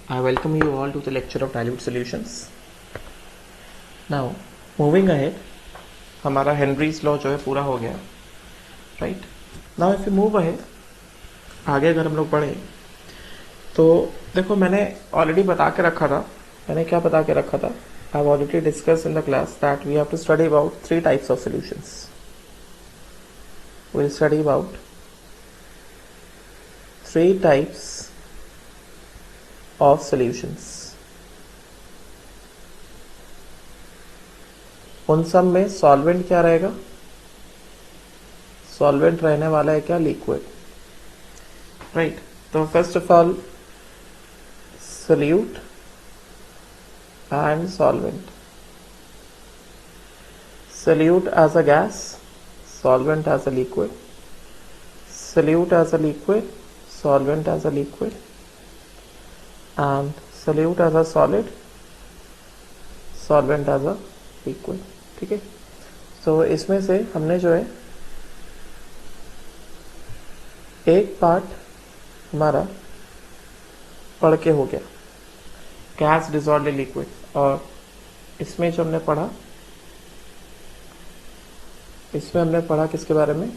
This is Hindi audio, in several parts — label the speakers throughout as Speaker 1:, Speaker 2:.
Speaker 1: I welcome you all to the lecture of dilute solutions. Now, moving ahead, हमारा हेनरीज लॉ जो है पूरा हो गया, right. Now if you move ahead, आगे अगर हम लोग पढ़े तो देखो मैंने ऑलरेडी बता के रखा था. मैंने क्या बता के रखा था? I have already discuss in the class that we have to study about 3 types of solutions. we'll study about 3 types of solutions. उन सब में सॉल्वेंट क्या रहेगा? सॉल्वेंट रहने वाला है क्या? Liquid, right. तो first of all solute and solvent. Solute as a gas, solvent as a liquid, solute as a liquid, solvent as a liquid, and solute as a solid, solvent as a liquid. ठीक है. तो इसमें से हमने जो है एक पार्ट हमारा पढ़ के हो गया, गैस डिसॉल्व्ड लिक्विड. और इसमें जो हमने पढ़ा, इसमें हमने पढ़ा किसके बारे में?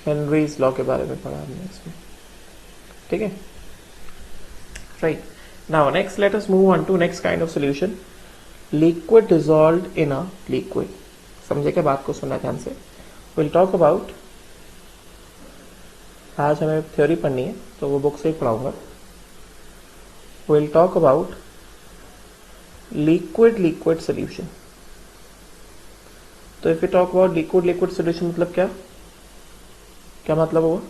Speaker 1: हेनरीज लॉ के बारे में पढ़ा हमने इसमें. ठीक है, right. Now next let us move on to next kind of solution, liquid dissolved in a liquid. समझे क्या बात को? सुनना ध्यान से. विल टॉक अबाउट, आज हमें थ्योरी पढ़नी है तो वो बुक से ही पढ़ाऊंगा. Will talk about liquid liquid solution. तो if you talk about liquid liquid solution मतलब क्या? क्या मतलब हुआ?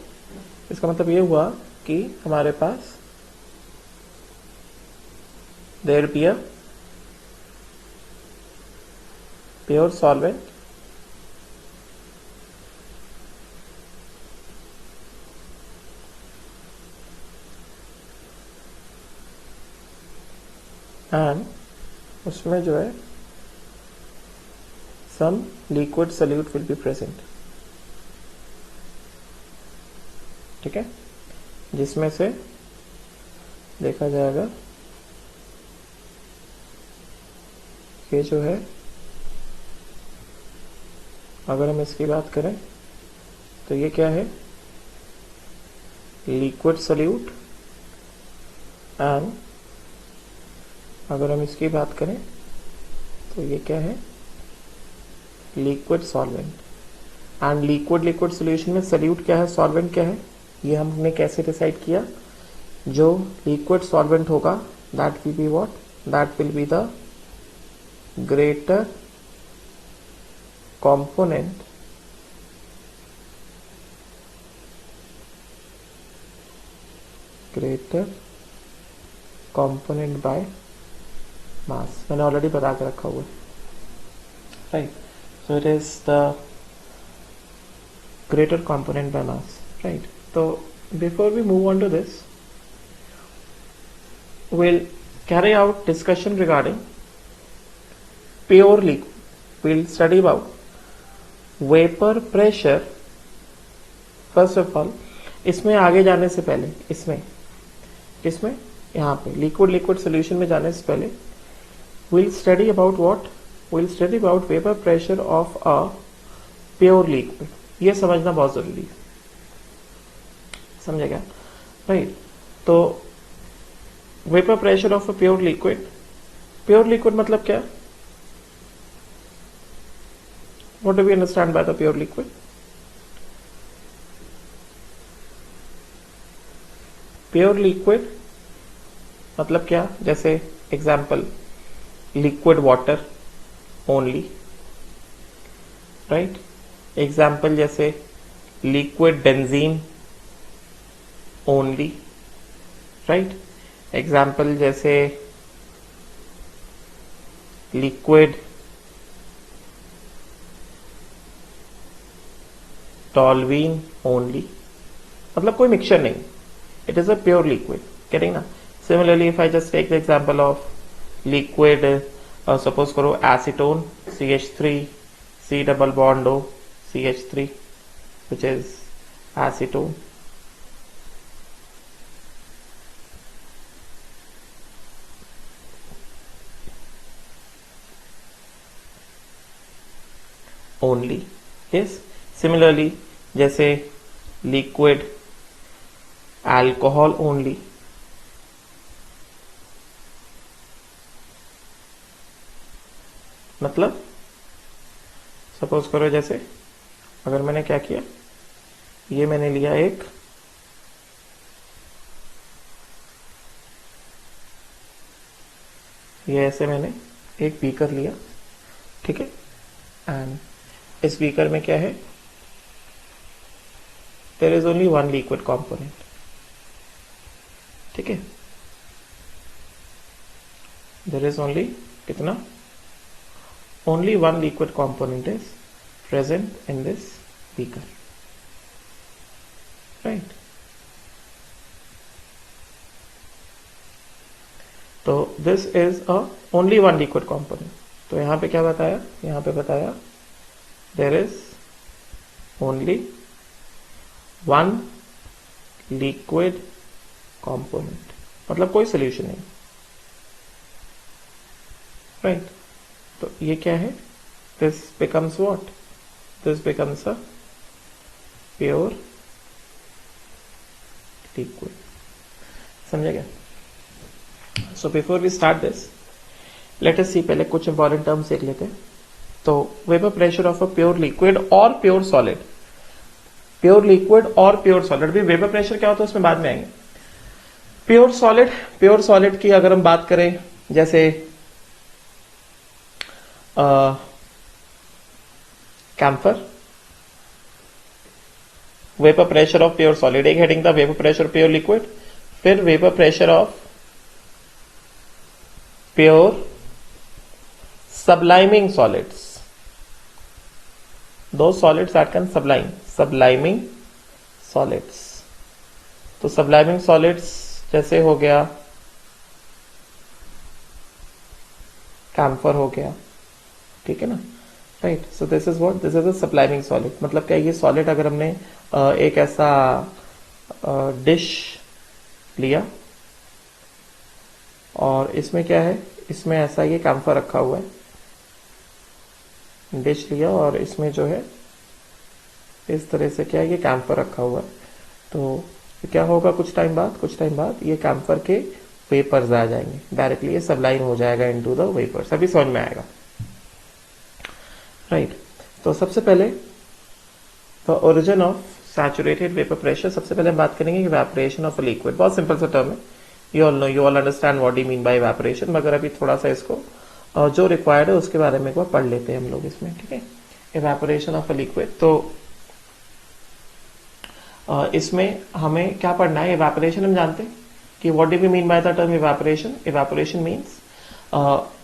Speaker 1: इसका मतलब ये हुआ कि हमारे पास there be a pure solvent and उसमें जो है some liquid solute will be present. ठीक है, जिसमें से देखा जाएगा ये जो है, अगर हम इसकी बात करें तो ये क्या है? Liquid solute. एंड अगर हम इसकी बात करें तो ये क्या है? Liquid solvent. And liquid liquid solution में सोल्यूट क्या है, सॉल्वेंट क्या है, ये हमने कैसे डिसाइड किया? जो लिक्विड सॉल्वेंट होगा that will be what? That will be the greater component by mass. मैंने ऑलरेडी बता के रखा हुआ है, right. So it is the greater component by mass, right? So before we move on to this, we'll carry out discussion regarding pure liquid. We'll study about vapor pressure. First of all, इसमें आगे जाने से पहले, इसमें यहाँ पे लिक्विड लिक्विड सोल्यूशन में जाने से पहले we'll study about what? We'll study about vapor pressure of a pure liquid. ये समझना बहुत जरूरी है, समझेगा, राइट. तो vapour pressure of a pure liquid. Pure liquid मतलब क्या? What do we understand by the pure liquid? Pure liquid मतलब क्या? जैसे example, liquid water only, right. Example जैसे liquid benzene only, right. Example जैसे लिक्विड टॉल्वीन ओनली, मतलब कोई मिक्सचर नहीं. It is a pure liquid. Getting ना? Similarly if I just take the example of liquid, suppose करो acetone CH3 C double bond O CH3, which is acetone, only. Yes. Similarly, जैसे liquid alcohol only. मतलब सपोज करो जैसे अगर मैंने क्या किया, ये मैंने लिया एक ये ऐसे मैंने एक बीकर लिया, ठीक है, एंड इस बीकर में क्या है, there is only one liquid component, ठीक है, देयर इज ओनली कितना, only one liquid component is present in this beaker, right. तो this is a only one liquid component. तो यहां पे क्या बताया, यहां पे बताया there is only one liquid component, मतलब कोई सोल्यूशन नहीं, राइट। तो ये क्या है, this becomes what, this becomes a pure liquid. समझे क्या? So before we start this, let us see पहले कुछ इंपॉर्टेंट टर्म्स देख लेते हैं। तो vapour pressure of a pure liquid और प्योर सॉलिड, प्योर लिक्विड और प्योर सॉलिड, भी वेपर प्रेशर क्या होता है उसमें बाद में आएंगे। प्योर सॉलिड की अगर हम बात करें, जैसे camphor, vapour pressure of pure solid, एक हेडिंग था वेपर प्रेशर प्योर लिक्विड, फिर vapour pressure of pure subliming solids, those solids that can sublime, subliming solids। तो subliming solids जैसे हो गया कैम्फर हो गया, ठीक है ना, right. So this is what, this is a subliming solid। मतलब क्या, ये सॉलिड अगर हमने एक ऐसा डिश लिया और इसमें क्या है, इसमें ऐसा ये कैम्फर रखा हुआ है, डिश लिया और इसमें जो है इस तरह से क्या है, ये कैम्फर रखा हुआ है, तो क्या होगा, कुछ टाइम बाद ये कैम्फर के वेपर्स आ जाएंगे, डायरेक्टली ये सबलाइन हो जाएगा इनटू द वेपर्स। अभी समझ में आएगा, राइट। तो सबसे पहले the origin of saturated vapour pressure, सबसे पहले हम बात करेंगे इवेपोरेशन ऑफ अ लिक्विड। बहुत सिंपल सा टर्म है, you all understand what do mean by evaporation, मगर अभी थोड़ा सा इसको जो रिक्वायर्ड है उसके बारे में एक बार पढ़ लेते हैं हम लोग इसमें, ठीक है। इवेपोरेशन ऑफ अ लिक्विड, तो इसमें हमें क्या पढ़ना है, इवेपोरेशन हम जानते हैं कि what do we mean by the term evaporation. Evaporation means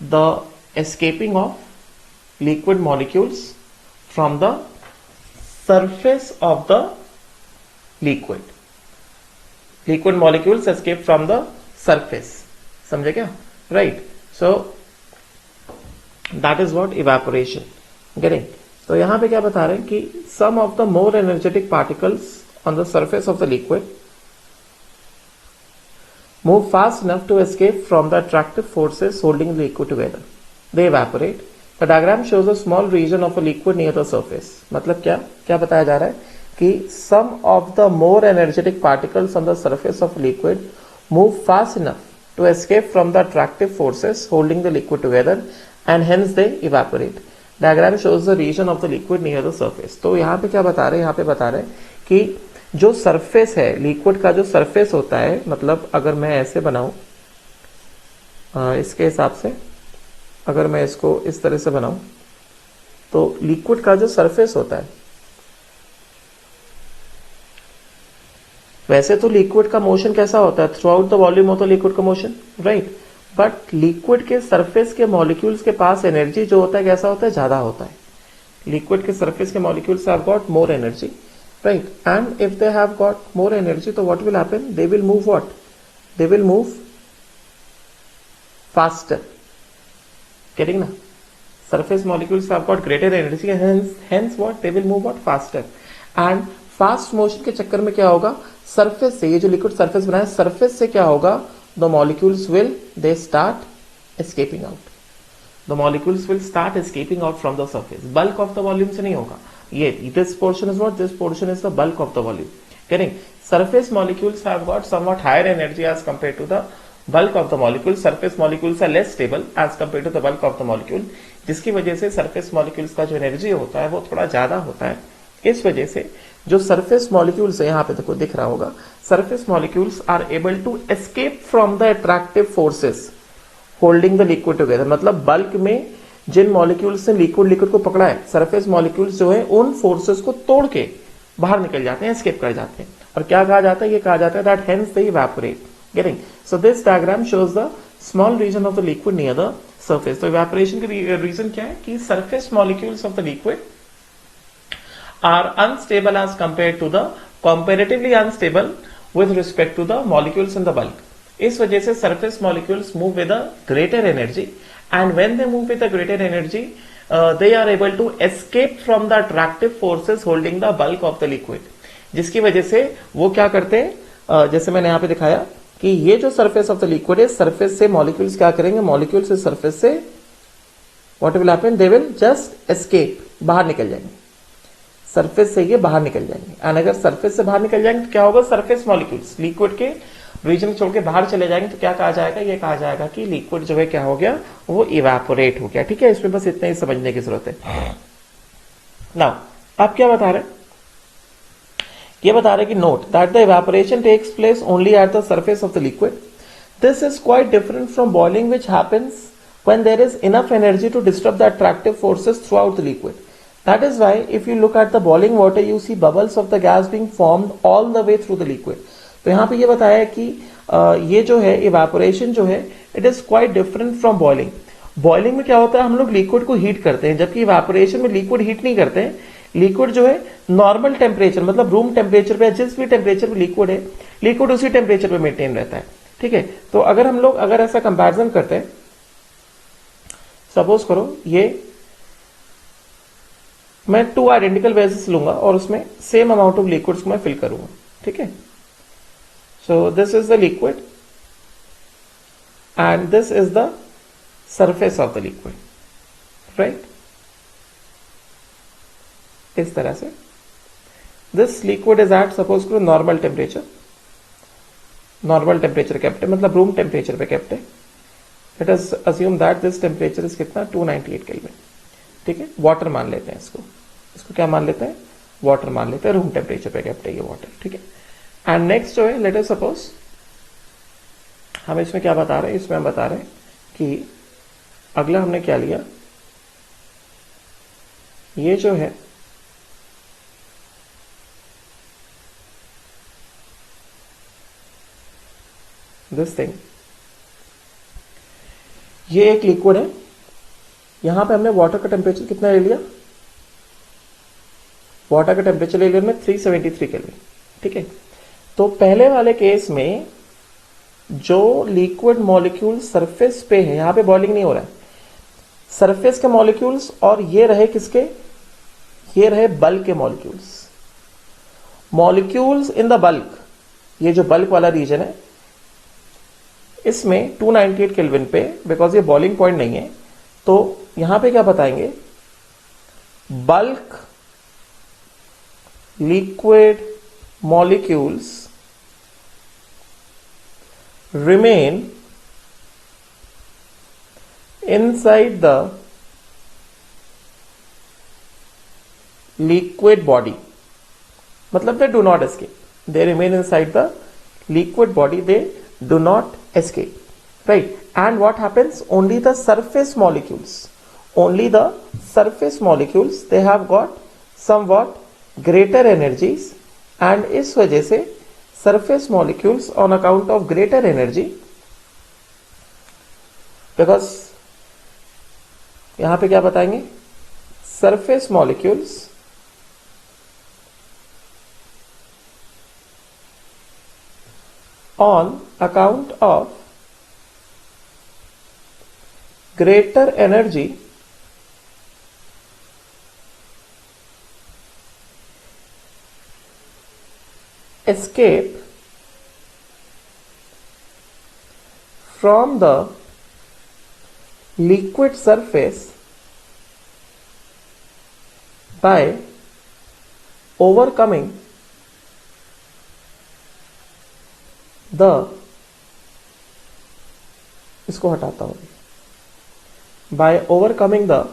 Speaker 1: the escaping of liquid molecules from the surface of the liquid, liquid molecules escape from the surface, समझे क्या, right? So that is what evaporation, getting। तो यहां पे क्या बता रहे हैं कि some of the more energetic particles on the surface of the liquid move fast enough to escape from the attractive forces holding the liquid together, they evaporate। The diagram shows a small region of a liquid near the surface। मतलब क्या बताया जा रहा है कि some of the more energetic particles on the surface of liquid move fast enough to escape from the attractive forces holding the liquid together and hence they evaporate। Diagram shows the region of the liquid near the surface। तो यहाँ पे क्या बता रहे हैं, यहाँ पे बता रहे हैं कि जो सरफेस है लिक्विड का, जो सरफेस होता है, मतलब अगर मैं ऐसे बनाऊं इसके हिसाब से, अगर मैं इसको इस तरह से बनाऊं तो लिक्विड का जो सरफेस होता है, वैसे तो लिक्विड का मोशन कैसा होता है, थ्रू आउट द वॉल्यूम होता है लिक्विड का मोशन, राइट। बट लिक्विड के सरफेस के मॉलिक्यूल्स के पास एनर्जी जो होता है कैसा होता है, ज्यादा होता है। लिक्विड के सरफेस के molecules have got more energy, right. And if they have got more energy तो what will happen, they will move what, they will move faster, getting na, surface molecules have got greater energy, hence what, they will move what, faster। and fast motion के चक्कर में क्या होगा, surface से, ये जो liquid surface बना है, surface से क्या होगा, the molecules will they start escaping out, the molecules will start escaping out from the surface. Bulk of the volume से नहीं होगा ये. This portion is what, this portion is the bulk of the volume. Correct. Surface molecules have got somewhat higher energy as compare to the bulk of the molecule. Surface molecules are less stable as compared to the bulk of the molecule, जिसकी वजह से surface molecules का जो एनर्जी होता है वो थोड़ा ज्यादा होता है. इस वजह से जो surface molecules है, यहाँ पे देखो दिख रहा होगा, surface molecules are able to escape from the attractive forces holding the liquid together. मतलब बल्क में जिन मॉलिक्यूल्स ने लिक्विड को पकड़ा है, सरफेस मॉलिक्यूल्स जो है उन फोर्सेस को तोड़ के बाहर निकल जाते हैं, एस्केप कर जाते हैं. और क्या कहा जाता है, ये कहा जाता है that hence they evaporate. Getting. So this diagram shows the small region of the liquid near the surface. तो evaporation की reason क्या है कि surface molecules of the liquid are unstable as compared to the comparatively unstable with respect to the molecules in the bulk. इस वजह से surface molecules move with a greater energy, and when they move with a greater energy, they are able to escape from the attractive forces holding the bulk of the liquid. जिसकी वजह से वो क्या करते हैं, जैसे मैंने यहाँ पे दिखाया कि ये जो सरफेस ऑफ द लिक्विड है, सरफेस से मॉलिक्यूल्स क्या करेंगे, मॉलिक्यूल से सरफेस से what will happen, they will just escape, बाहर निकल जाएंगे. सरफेस से ये बाहर निकल जाएंगे. एंड अगर सरफेस से बाहर निकल जाएंगे तो क्या होगा, सरफेस मॉलिक्यूल्स लिक्विड के रीजन छोड़ के बाहर चले जाएंगे. तो क्या कहा जाएगा, ये कहा जाएगा कि लिक्विड जो है क्या हो गया, वो इवेपोरेट हो गया. ठीक है, इसमें बस इतना ही समझने की जरूरत है. नाउ आप क्या बता रहे हैं, ये बता रहे कि note that the evaporation takes place only at the surface of the liquid. This is quite different from boiling which happens when there is enough energy to disturb the attractive forces throughout the liquid. That is why if you look at the boiling water you see bubbles of the gas being formed all the way through the liquid. तो यहाँ पे ये बताया कि ये जो है इवेपोरेशन जो है it is quite different from boiling. Boiling में क्या होता है, हम लोग लिक्विड को हीट करते हैं, जबकि इवेपोरेशन में लिक्विड हीट नहीं करते हैं. लिक्विड जो है नॉर्मल टेम्परेचर, मतलब रूम टेम्परेचर पे, जिस भी टेम्परेचर पे लिक्विड है, लिक्विड उसी टेम्परेचर पे मेंटेन रहता है. ठीक है, तो अगर हम लोग अगर ऐसा कंपैरिजन करते हैं, सपोज करो ये मैं 2 आइडेंटिकल बेसिस लूंगा और उसमें सेम अमाउंट ऑफ लिक्विड्स को मैं फिल करूंगा. ठीक है, so this is the liquid and this is the surface of the liquid, right. इस तरह से this liquid is at suppose करो normal temperature, normal temperature kept है, मतलब रूम टेम्परेचर पे केप्ट है. Let us assume that this temperature is कितना, 298 केल्विन. ठीक है, वाटर मान लेते हैं इसको, इसको क्या मान लेते हैं, वाटर मान लेते हैं, रूम टेम्परेचर पे केप्ट है ये वाटर. ठीक है, एंड नेक्स्ट जो है लेट अस सपोज हम इसमें क्या बता रहे हैं, इसमें हम बता रहे हैं कि अगला हमने क्या लिया, ये जो है दिस थिंग, ये एक लिक्विड है. यहां पे हमने वाटर का टेम्परेचर कितना ले लिया, वाटर का टेम्परेचर ले लिया में 373 केल्विन. ठीक है, तो पहले वाले केस में जो लिक्विड मॉलिक्यूल सरफेस पे है, यहां पे बॉइलिंग नहीं हो रहा है, सरफेस के मॉलिक्यूल्स, और ये रहे किसके, ये रहे बल्क के molecules. Molecules in the bulk, ये जो बल्क वाला रीजन है, इसमें 298 केल्विन पे, बिकॉज ये बॉइलिंग पॉइंट नहीं है, तो यहां पे क्या बताएंगे, bulk liquid molecules remain inside the liquid body. मतलब they do not escape. They remain inside the liquid body. They do not escape. Right? And what happens? Only the surface molecules. Only the surface molecules. They have got somewhat greater energies. And इस वजह से surface molecules on account of greater energy, because यहां पे क्या बताएंगे, surface molecules on account of greater energy escape from the liquid surface by overcoming the, इसको हटाता हूं, by overcoming the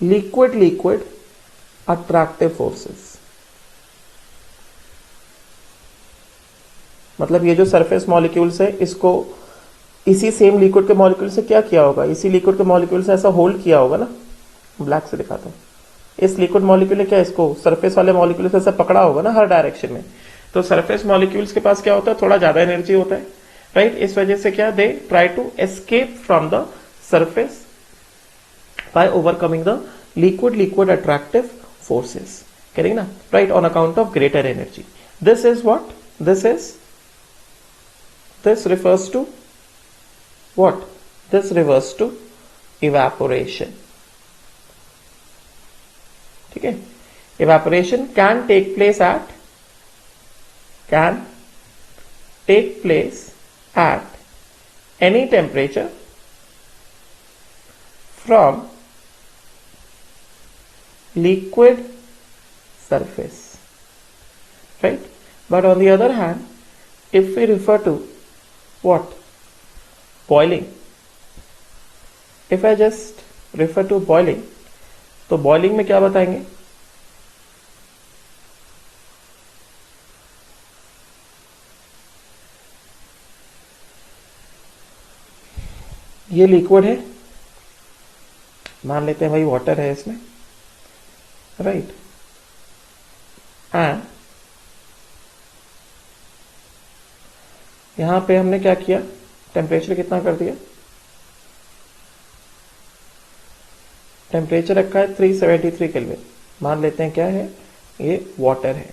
Speaker 1: liquid attractive forces. मतलब ये जो सरफेस मॉलिक्यूल्स है इसको इसी सेम लिक्विड के मॉलिक्यूल से क्या किया होगा, इसी लिक्विड के मॉलिक्यूल से ऐसा होल्ड किया होगा ना, ब्लैक से दिखाता हूं, इस लिक्विड मॉलिक्यूल ने क्या इसको सरफेस वाले मॉलिक्यूल से ऐसा पकड़ा होगा ना हर डायरेक्शन में। तो सरफेस मॉलिक्यूल्स के पास क्या होता है, थोड़ा ज्यादा एनर्जी होता है, राइट। इस वजह से क्या, they try to escape from the surface by overcoming the liquid attractive forces, correct ना, right, on account of greater energy. This is what, this refers to what, this refers to evaporation, ठीक है। evaporation can take place at any temperature from liquid surface, right? But on the other hand, if we refer to what, boiling, if I just refer to boiling, तो boiling में क्या बताएंगे, ये लिक्विड है, मान लेते हैं भाई वाटर है इसमें, राइट, एंड यहां पे हमने क्या किया, टेम्परेचर कितना कर दिया, टेम्परेचर रखा है 373 केल्विन, मान लेते हैं क्या है, ये वाटर है।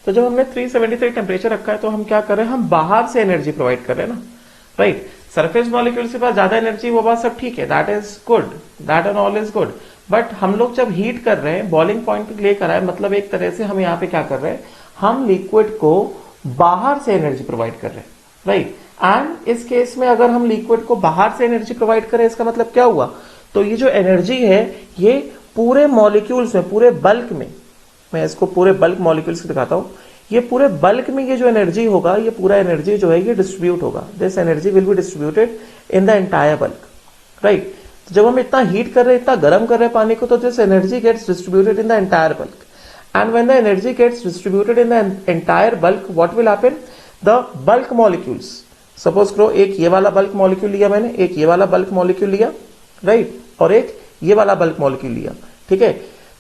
Speaker 1: तो जब हमने 373 टेम्परेचर रखा है तो हम क्या कर रहे हैं, हम बाहर से एनर्जी प्रोवाइड कर रहे हैं ना, राइट। सरफेस मॉलिक्यूल्स के पास ज्यादा एनर्जी, वो बात सब ठीक है, that is good, that and all is good, but हम लोग जब हीट कर रहे हैं, बॉइलिंग पॉइंट पे लेकर आए, मतलब एक तरह से हम यहाँ पे क्या कर रहे हैं, हम लिक्विड को बाहर से एनर्जी प्रोवाइड कर रहे हैं, राइट। एंड इस केस में अगर हम लिक्विड को बाहर से एनर्जी प्रोवाइड करें, इसका मतलब क्या हुआ, तो ये जो एनर्जी है ये पूरे मॉलिक्यूल्स में, पूरे बल्क में, मैं इसको पूरे बल्क मॉलिक्यूल्स को दिखाता हूं, ये पूरे बल्क में ये जो एनर्जी होगा, ये पूरा एनर्जी जो है ये डिस्ट्रीब्यूट होगा, this energy will be distributed in the entire bulk, right. जब हम इतना हीट कर रहे हैं, इतना गर्म कर रहे हैं पानी को, तो this energy gets distributed in the entire bulk, and when the energy gets distributed in the entire bulk, what will happen, the bulk molecules, suppose करो एक ये वाला बल्क मॉलिक्यूल लिया मैंने, एक ये वाला बल्क मॉलिक्यूल लिया, राइट, और एक ये वाला बल्क मॉलिक्यूल लिया, ठीक है।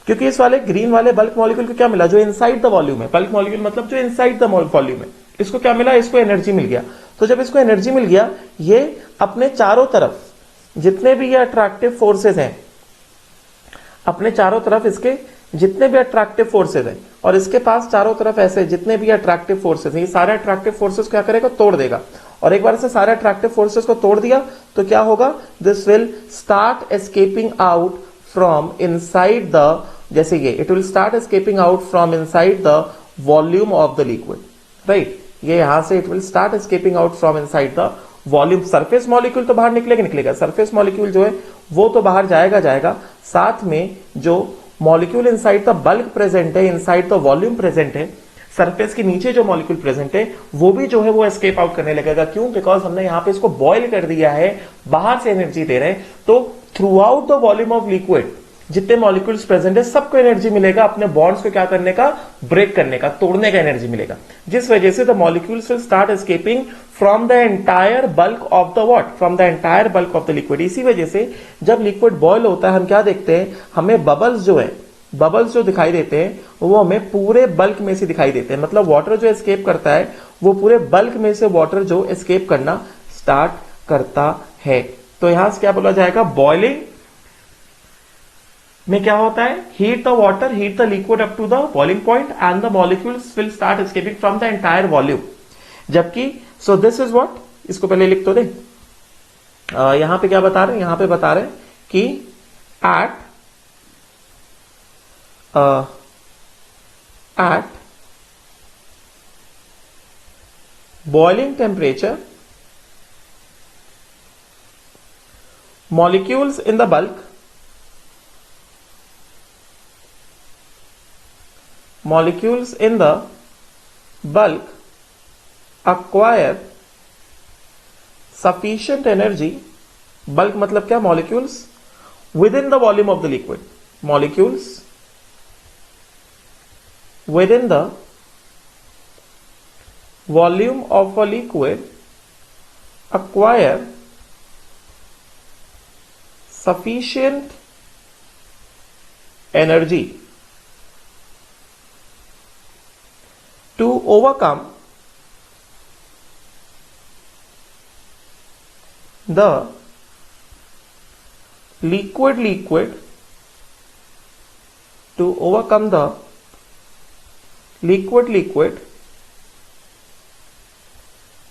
Speaker 1: क्योंकि इस वाले ग्रीन वाले बल्क मॉलिक्यूल को क्या मिला, जो इनसाइड द वॉल्यूम है, बल्क मॉलिक्यूल मतलब जो इनसाइड द वॉल्यूम है, इसको क्या मिला, इसको एनर्जी मिल गया। तो जब इसको एनर्जी मिल गया, ये अपने चारों तरफ जितने भी ये अट्रैक्टिव फोर्सेज हैं, अपने चारों तरफ इसके जितने भी अट्रैक्टिव फोर्सेज हैं, और इसके पास चारों तरफ ऐसे जितने भी अट्रैक्टिव फोर्सेज हैं, ये सारे अट्रैक्टिव फोर्सेज क्या करेगा, तोड़ देगा। और एक बार से सारे अट्रैक्टिव फोर्सेज को तोड़ दिया तो क्या होगा, this will start escaping out from inside the, जैसे ये it will start escaping out from inside the volume of the liquid, right. ये यहां से it will start escaping out from inside the volume. Surface molecule तो बाहर निकलेगा, सरफेस मॉलिक्यूल जो है वो तो बाहर जाएगा, साथ में जो molecule inside the bulk present है, इनसाइड द वॉल्यूम प्रेजेंट है, सरफेस के नीचे जो मॉलिक्यूल प्रेजेंट है, वो भी जो है वो एस्केप आउट करने लगेगा। क्यों, बिकॉज हमने यहां पे इसको बॉयल कर दिया है, बाहर से एनर्जी दे रहे हैं, तो through out the volume of liquid जितने मॉलिक्यूल्स प्रेजेंट है सबको एनर्जी मिलेगा, अपने बॉन्ड्स को क्या करने का, ब्रेक करने का, तोड़ने का एनर्जी मिलेगा, जिस वजह से the molecules will start escaping from the entire bulk of the what, from the entire bulk of the liquid. इसी वजह से जब लिक्विड बॉयल होता है, हम क्या देखते हैं, हमें बबल्स जो है, बबल्स जो दिखाई देते हैं वो हमें पूरे बल्क में से दिखाई देते हैं, मतलब वाटर जो एस्केप करता है वो पूरे बल्क में से वाटर जो एस्केप करना स्टार्ट करता है। तो यहां से क्या बोला जाएगा, बॉइलिंग में क्या होता है, heat the water, heat the liquid up to the boiling point and the molecules will start escaping from the entire volume. जबकि सो दिस इज व्हाट, इसको पहले लिख तो दे, यहां पे क्या बता रहे हैं, यहां पे बता रहे हैं कि eight boiling temperature molecules in the bulk acquire sufficient energy. bulk मतलब क्या? molecules within the volume of the liquid. molecules within the volume of a liquid acquire sufficient energy to overcome the liquid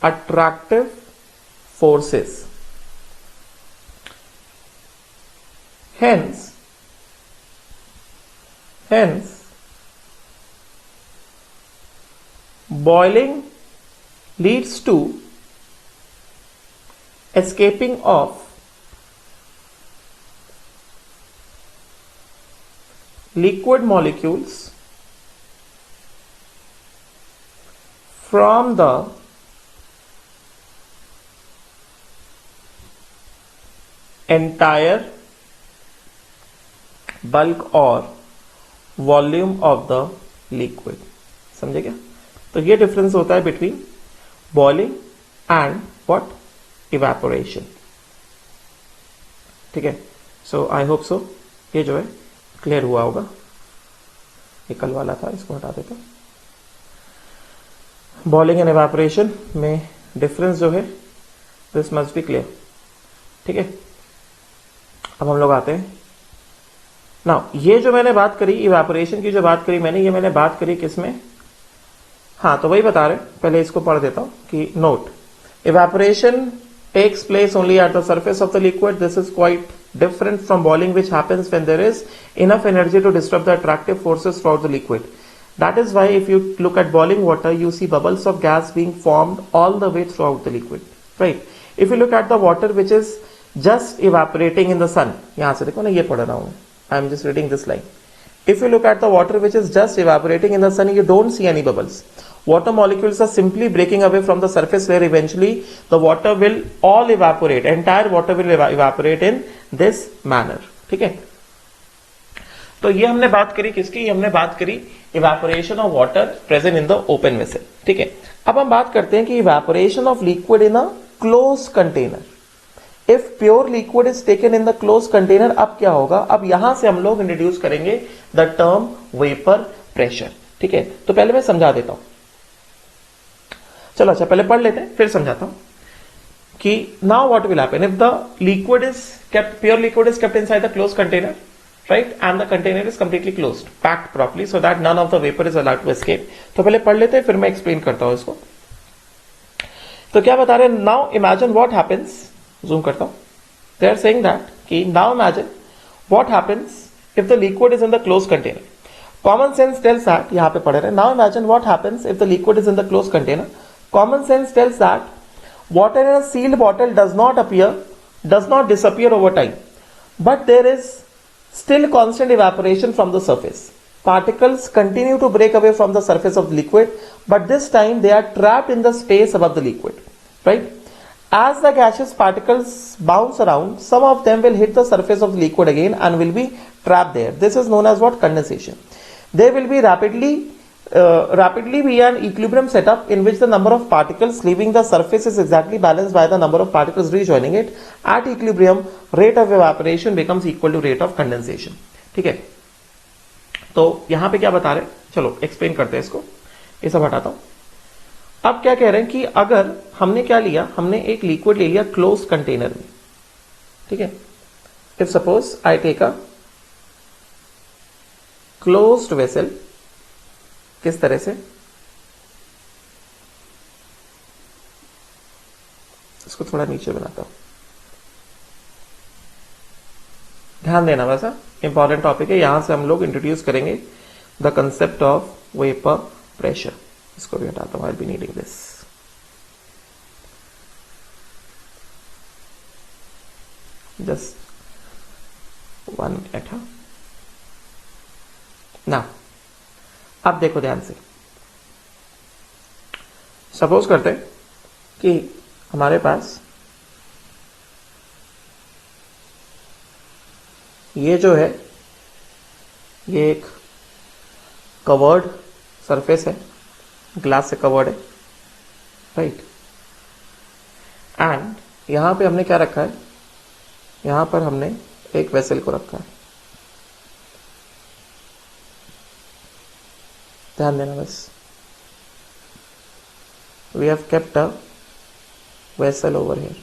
Speaker 1: attractive forces. Hence boiling leads to escaping of liquid molecules from the entire bulk or volume of the liquid. समझे क्या? तो ये डिफरेंस होता है between boiling and what? Evaporation. ठीक है. सो आई होप सो ये जो है क्लियर हुआ होगा. ये कल वाला था, इसको हटा देता. बॉइलिंग एंड इवेपोरेशन में डिफरेंस जो है दिस मस्ट बी क्लियर. ठीक है. अब हम लोग आते हैं नाउ. ये जो मैंने बात करी इवेपोरेशन की, जो बात करी मैंने, ये मैंने बात करी किसमें? हाँ, तो वही बता रहे. पहले इसको पढ़ देता हूं कि note, evaporation takes place only at the surface of the liquid. This is quite different from boiling, which happens when there is enough energy to disrupt the attractive forces throughout the liquid. That is why if you look at boiling water, you see bubbles of gas being formed all the way throughout the liquid, right? If you look at the water which is just evaporating in the sun, यहाँ से देखो ना, ये पढ़ रहा हूँ, I am just reading this line. If you look at the water which is just evaporating in the sun, you don't see any bubbles. Water molecules are simply breaking away from the surface layer. Eventually, the water will all evaporate. Entire water will evaporate in this manner. ठीक है. तो ये हमने बात करी किसकी? हमने बात करी evaporation of water present in the open vessel. ठीक है. अब हम बात करते हैं कि evaporation of liquid in a closed container. If pure liquid is taken in the closed container, अब क्या होगा? अब यहां से हम लोग इंट्रोड्यूस करेंगे the term vapor pressure. ठीक है. तो पहले मैं समझा देता हूं. चलो अच्छा, पहले पढ़ लेते हैं, फिर समझाता हूं कि now what will happen if the liquid is kept, pure liquid is kept inside the close container, right, and the container is completely closed, packed properly so that none of the vapour is allowed to escape. तो पहले पढ़ लेते हैं, फिर मैं एक्सप्लेन करता हूं इसको. तो क्या बता रहे हैं? Now imagine what happens, zoom करता हूं. दे आर सेइंग दैट कि now imagine what happens if the liquid is in the close container. Common sense tells that, यहां पे पढ़ रहे हैं, now imagine what happens if the liquid is in the close container. Common sense tells that water in a sealed bottle does not disappear over time, but there is still constant evaporation from the surface. Particles continue to break away from the surface of the liquid, but this time they are trapped in the space above the liquid, right? As the gaseous particles bounce around, some of them will hit the surface of the liquid again and will be trapped there. This is known as what? Condensation. They will be rapidly be an equilibrium setup in which the number of particles leaving the surface is exactly balanced by the number of particles rejoining it. At equilibrium, rate of evaporation becomes equal to rate of condensation. ठीक है. तो यहां पे क्या बता रहे हैं? चलो एक्सप्लेन करते हैं इसको. ये सब हटाता हूं. अब क्या कह रहे हैं कि अगर हमने क्या लिया, हमने एक लिक्विड ले लिया क्लोज कंटेनर में. ठीक है. If suppose I take a closed vessel, किस तरह से, इसको थोड़ा नीचे बनाता हूं, ध्यान देना, वैसा इंपॉर्टेंट टॉपिक है. यहां से हम लोग इंट्रोड्यूस करेंगे the concept of vapour pressure. इसको भी हटाता हूं, I will be needing this. Just 1 minute. हाँ, ना अब देखो ध्यान से, सपोज करते हैं कि हमारे पास ये जो है ये एक कवर्ड सरफेस है, ग्लास से कवर्ड है, राइट। एंड यहां पे हमने क्या रखा है, यहां पर हमने एक वेसल को रखा है, ध्यान देना बस। We have kept a vessel over here,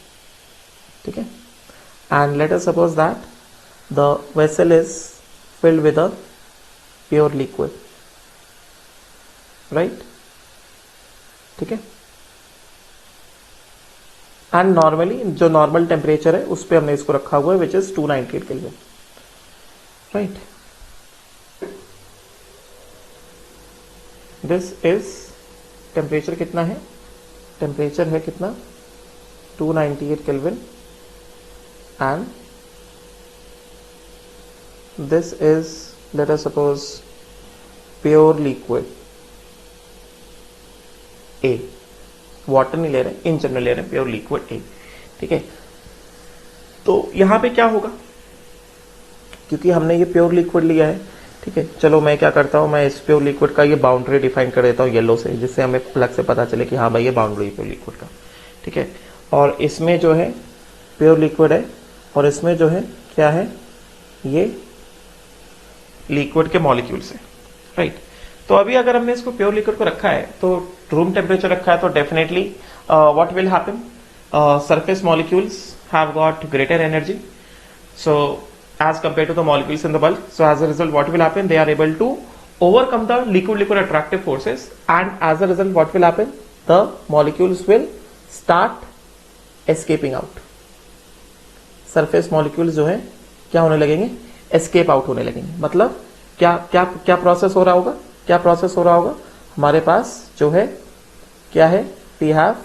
Speaker 1: ठीक है। And let us suppose that the vessel is filled with a pure liquid, right, ठीक है। एंड नॉर्मली जो नॉर्मल टेम्परेचर है उस पे हमने इसको रखा हुआ है, which is 298 kelvin, right. This is temperature कितना है, टेम्परेचर है कितना 298 kelvin, and this is, let us suppose, pure liquid A, water नहीं ले रहे, इन जनरल ले रहे हैं प्योर लिक्विड A, ठीक है। तो यहां पे क्या होगा, क्योंकि हमने ये प्योर लिक्विड लिया है, ठीक है। चलो मैं क्या करता हूं, मैं इस प्योर लिक्विड का ये बाउंड्री डिफाइन कर देता हूं येलो से, जिससे हमें अलग से पता चले कि हाँ भाई ये बाउंड्री प्योर लिक्विड का, ठीक है। और इसमें जो है प्योर लिक्विड है, और इसमें जो है क्या है, ये लिक्विड के मॉलिक्यूल्स है, राइट। तो अभी अगर हमने इसको प्योर लिक्विड को रखा है, तो रूम टेम्परेचर रखा है, तो definitely what will happen, surface molecules have got greater energy, so as compare to the molecules in the bulk, so as a result what will happen, they are able to overcome the liquid attractive forces, and as a result what will happen, the molecules will start escaping out, surface molecules जो है क्या होने लगेंगे, एस्केप आउट होने लगेंगे। मतलब क्या क्या क्या प्रोसेस हो रहा होगा, क्या प्रोसेस हो रहा होगा, हमारे पास जो है क्या है, we have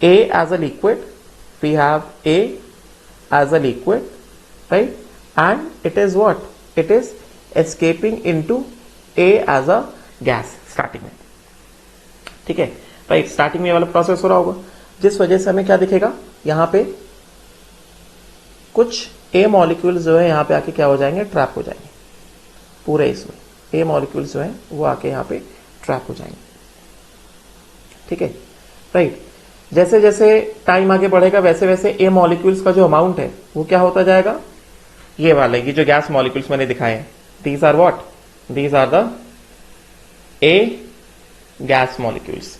Speaker 1: A as a liquid, we have A as a liquid, right, and it is what, it is escaping into A as a gas starting में, ठीक है, राइट। स्टार्टिंग में ये वाला प्रोसेस हो रहा होगा, जिस वजह से हमें क्या दिखेगा, यहां पे कुछ A मॉलिक्यूल्स जो है यहां पे आके क्या हो जाएंगे, ट्रैप हो जाएंगे पूरे इसमें, A मॉलिक्यूल्स जो है वो आके यहां पे ट्रैप हो जाएंगे, ठीक है, राइट। जैसे जैसे टाइम आगे बढ़ेगा वैसे वैसे A मॉलिक्यूल्स का जो अमाउंट है वो क्या होता जाएगा, ये वाले, ये जो गैस मॉलिक्यूल्स मैंने दिखाए हैं, these are what, these are the A gas molecules.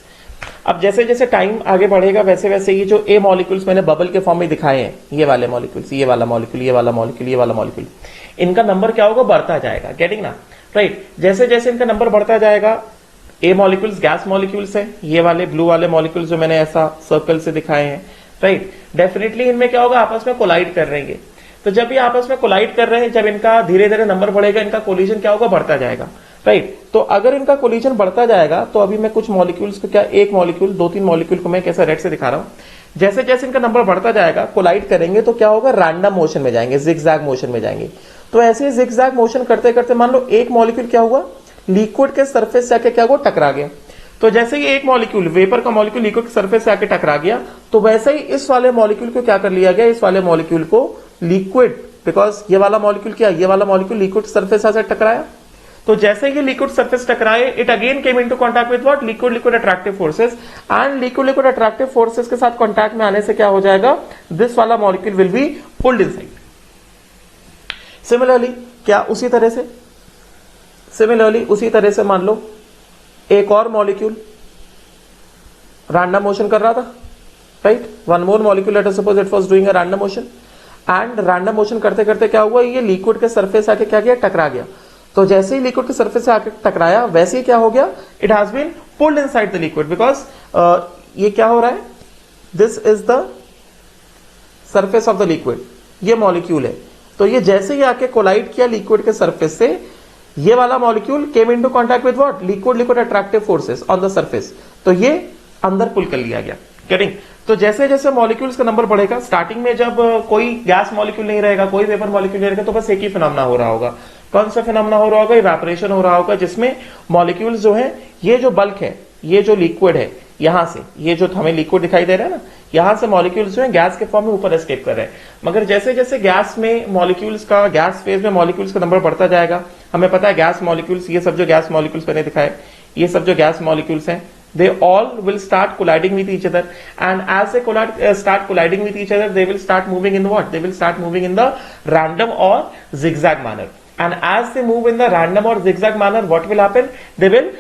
Speaker 1: अब जैसे जैसे टाइम आगे बढ़ेगा वैसे वैसे ये जो A मॉलिक्यूल्स मैंने बबल के फॉर्म में दिखाए हैं, ये वाले मॉलिक्यूल्स, ये वाला मॉलिक्यूल, ये वाला मॉलिक्यूल, ये वाला मॉलिक्यूल, इनका नंबर क्या होगा, बढ़ता जाएगा, गेटिंग ना, राइट। जैसे जैसे इनका नंबर बढ़ता जाएगा, A मॉलिक्यूल्स गैस मॉलिक्यूल्स हैं, ये वाले ब्लू वाले मॉलिक्यूल्स जो मैंने ऐसा सर्कल से दिखाए हैं, राइट। डेफिनेटली इनमें क्या होगा, आपस में कोलाइड कर रहेंगे। तो जब ये आपस में कोलाइड कर रहे हैं, जब इनका धीरे धीरे नंबर बढ़ेगा, इनका कोलिजन क्या होगा, बढ़ता जाएगा, राइट। तो अगर इनका कोलिजन बढ़ता जाएगा, तो अभी मैं कुछ मॉलिक्यूल्स को, क्या एक मॉलिक्यूल, दो तीन मॉलिक्यूल को मैं कैसे रेड से दिखा रहा हूं, जैसे जैसे इनका नंबर बढ़ता जाएगा, कोलाइड करेंगे तो क्या होगा, रैंडम मोशन में जाएंगे, जिगजैग मोशन में जाएंगे। तो ऐसे जिगजैग मोशन करते करते मान लो एक मॉलिक्यूल क्या हुआ, लिक्विड के सरफेस से आके क्या हुआ, टकरा गया। तो जैसे ही एक मॉलिक्यूल, वेपर का मॉलिक्यूल लिक्विड के सरफेस से आके टकरा गया, तो वैसे ही इस वाले मॉलिक्यूल को क्या कर लिया गया, इस वाले मॉलिक्यूल को लिक्विड, बिकॉज ये वाला मॉलिक्यूल क्या, ये वाला मॉलिक्यूल लिक्विड सरफेस से टकराया, तो जैसे ही लिक्विड सरफेस टकराए, it again came into contact with what, liquid attractive forces, and liquid attractive forces के साथ कांटेक्ट में आने से क्या हो जाएगा, दिस वाला molecule will be pulled inside. Similarly क्या, उसी तरह से मान लो एक और मॉलिक्यूल रैंडम मोशन कर रहा था, right. One more molecule, late us suppose it was doing a random motion, and random motion करते करते क्या हुआ, ये लिक्विड के सरफेस आके क्या किया, टकरा गया। तो जैसे ही लिक्विड के सरफेस से आके टकराया, वैसे ही क्या हो गया, it has been pulled inside the liquid, because ये क्या हो रहा है, this is the surface of the liquid, ये मॉलिक्यूल है। तो ये जैसे ही आके कोलाइड किया लिक्विड के सरफेस से, ये वाला molecule came into contact with what, liquid attractive forces on the surface, तो ये अंदर पुल कर लिया गया, गेटिंग। तो जैसे जैसे मॉलिक्यूल्स का नंबर बढ़ेगा, स्टार्टिंग में जब कोई गैस मॉलिक्यूल नहीं रहेगा, कोई वेपर मॉलिक्यूल नहीं रहेगा, तो बस एक ही फिनोमेना हो रहा होगा। कौन सा फिनोमेना हो रहा होगा? इवेपोरेशन हो रहा होगा, जिसमें मॉलिक्यूल्स जो है, ये जो बल्क है, ये जो लिक्विड है, यहां से ये जो हमें लिक्विड दिखाई दे रहा है ना, यहां से मॉलिक्यूल्स जो है गैस के फॉर्म में ऊपर एस्केप कर रहे हैं। मगर जैसे जैसे गैस में मॉलिक्यूल्स का, गैस फेज में मॉलिक्यूल्स का नंबर बढ़ता जाएगा, हमें पता है गैस मॉलिक्यूल्स, ये सब जो गैस मॉलिक्यूल्स मैंने दिखाए, ये सब जो गैस मॉलिक्यूल्स हैं, they all will start colliding with each other, and as they start colliding with each other, they will start moving in what? They will start moving in the random or zigzag manner. And as they move in the random or zigzag manner, what will happen? They will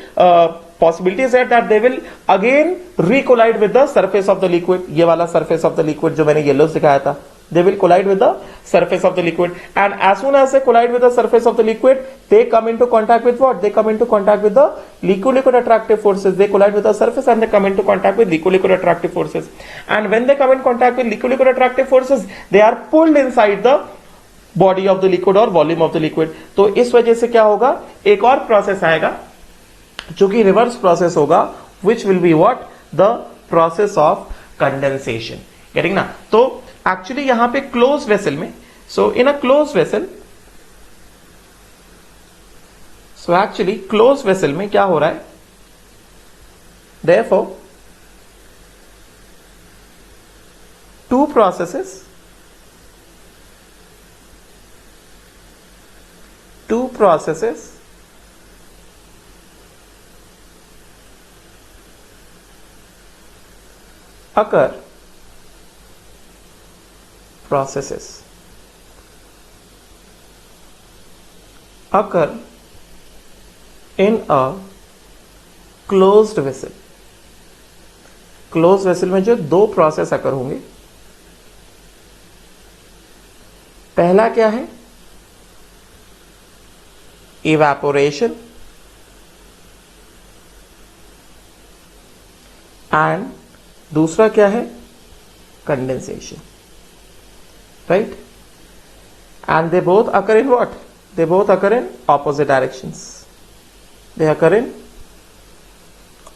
Speaker 1: possibility is that they will again recollide with the surface of the liquid. ये वाला surface of the liquid जो मैंने yellow दिखाया था, they will collide with the surface of the liquid, and as soon as they collide with the surface of the liquid, they come into contact with what? They come into contact with the liquid attractive forces. They collide with the surface and they come into contact with liquid attractive forces, and when they come in contact with liquid attractive forces, they are pulled inside the body of the liquid or volume of the liquid. तो इस वजह से क्या होगा? एक और प्रोसेस आएगा जो कि रिवर्स प्रोसेस होगा, which will be what? The process of condensation. Getting ना? तो एक्चुअली यहां पे क्लोज वेसल में, so in a close vessel, so actually close vessel में क्या हो रहा है? Therefore two processes occur in a closed vessel. Close vessel में जो दो प्रोसेस अकर होंगे, पहला क्या है? इवेपोरेशन, एंड दूसरा क्या है? Condensation. Right? And they both occur in what? They both occur in opposite directions. They occur in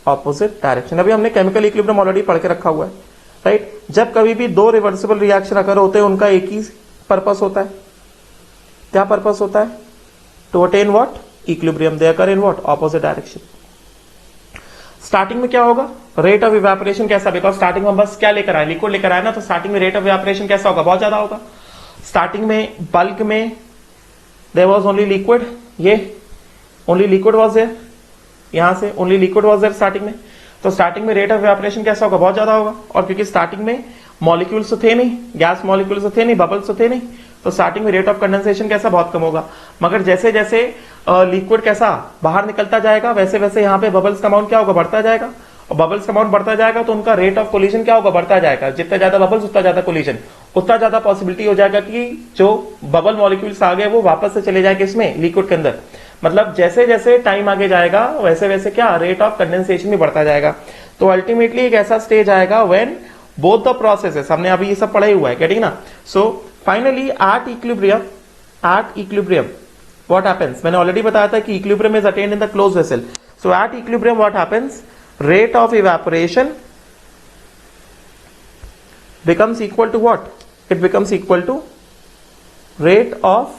Speaker 1: opposite direction. अभी हमने केमिकल इक्विलिब्रियम ऑलरेडी पढ़ के रखा हुआ है, राइट? जब कभी भी दो रिवर्सिबल रिएक्शन अकर होते हैं, उनका एक ही पर्पस होता है. क्या पर्पस होता है? To attain what? Equilibrium. They occur in what? Opposite direction. Starting में क्या होगा? रेट ऑफ इवेपोरेशन कैसा? बिकॉज स्टार्टिंग में बस क्या लेकर आए? लिक्विड लेकर आए ना, तो स्टार्टिंग में रेट ऑफ इवेपोरेशन कैसा होगा? बहुत ज्यादा होगा. स्टार्टिंग में बल्क में देयर वाज ओनली लिक्विड, ये ओनली लिक्विड वाज देयर, यहां से only liquid was there starting में. तो स्टार्टिंग में रेट ऑफ इवेपोरेशन कैसा होगा? बहुत ज्यादा होगा. और क्योंकि स्टार्टिंग में मॉलिक्यूल्स तो थे नहीं, गैस मॉलिक्यूल्स तो थे नहीं, बबल्स तो थे नहीं, तो स्टार्टिंग में रेट ऑफ कंडेंसेशन कैसा? बहुत कम होगा. मगर जैसे जैसे लिक्विड कैसा बाहर निकलता जाएगा, वैसे वैसे यहाँ पे बबल्स का अमाउंट क्या होगा? बढ़ता जाएगा. और बबल्स का अमाउंट बढ़ता जाएगा तो उनका रेट ऑफ कोलिजन क्या होगा? बढ़ता जाएगा. जितना ज्यादा बबल्स उतना ज्यादा कोलिजन, उतना ज्यादा पॉसिबिलिटी हो जाएगा कि जो बबल मॉलिक्यूल्स आ गए वो वापस से चले जाए किसमें? लिक्विड के अंदर. मतलब जैसे जैसे टाइम आगे जाएगा वैसे वैसे क्या? रेट ऑफ कंडेंसेशन भी बढ़ता जाएगा. तो अल्टीमेटली एक ऐसा स्टेज आएगा व्हेन बोथ द प्रोसेसेस, हमने अभी ये सब पढ़ा ही हुआ है, गेटिंग ना? So finally at equilibrium what happens? मैंने ऑलरेडी बताया था कि equilibrium is attend in the close vessel. So eight equilibrium what happens? Rate of evaporation becomes equal to what? It becomes equal to rate of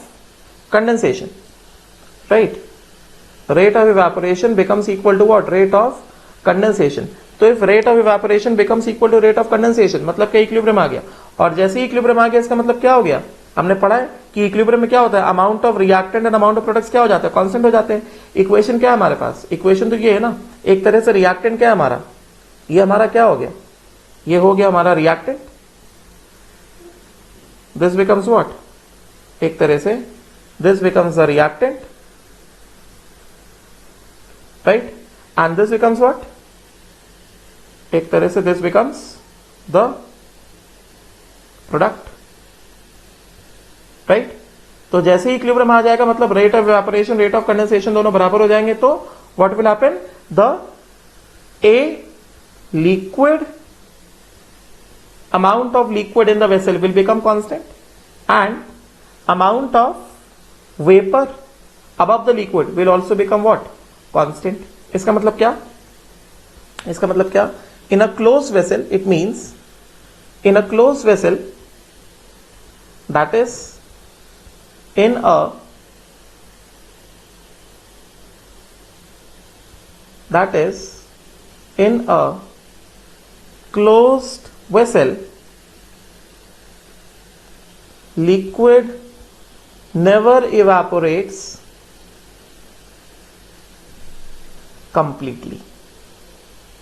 Speaker 1: condensation, right? Rate of evaporation becomes equal to what? Rate of condensation. तो if rate of evaporation becomes equal to rate of condensation, मतलब क्या? इक्विलिब्रियम आ गया. और जैसे ही इक्विलिब्रियम आ गया, इसका मतलब क्या हो गया? हमने पढ़ा है कि इक्विलिब्रियम में क्या होता है? Amount of reactant and amount of products क्या हो जाते हैं? कांस्टेंट हो जाते हैं. इक्वेशन क्या है हमारे पास? इक्वेशन तो ये है ना, एक तरह से रिएक्टेंट क्या है हमारा? ये हमारा क्या हो गया? ये हो गया हमारा रिएक्टेंट. This becomes what? एक तरह से this becomes the reactant, right? And this becomes what? एक तरह से this becomes the product, right? तो जैसे ही इक्विलिब्रियम आ जाएगा, मतलब rate of evaporation, rate of condensation दोनों बराबर हो जाएंगे, तो what will happen? The a liquid amount of liquid in the vessel will become constant and amount of vapor above the liquid will also become what? Constant. इसका मतलब क्या? इसका मतलब क्या? In a closed vessel it means in a closed vessel, that is in a closed vessel, liquid never evaporates completely.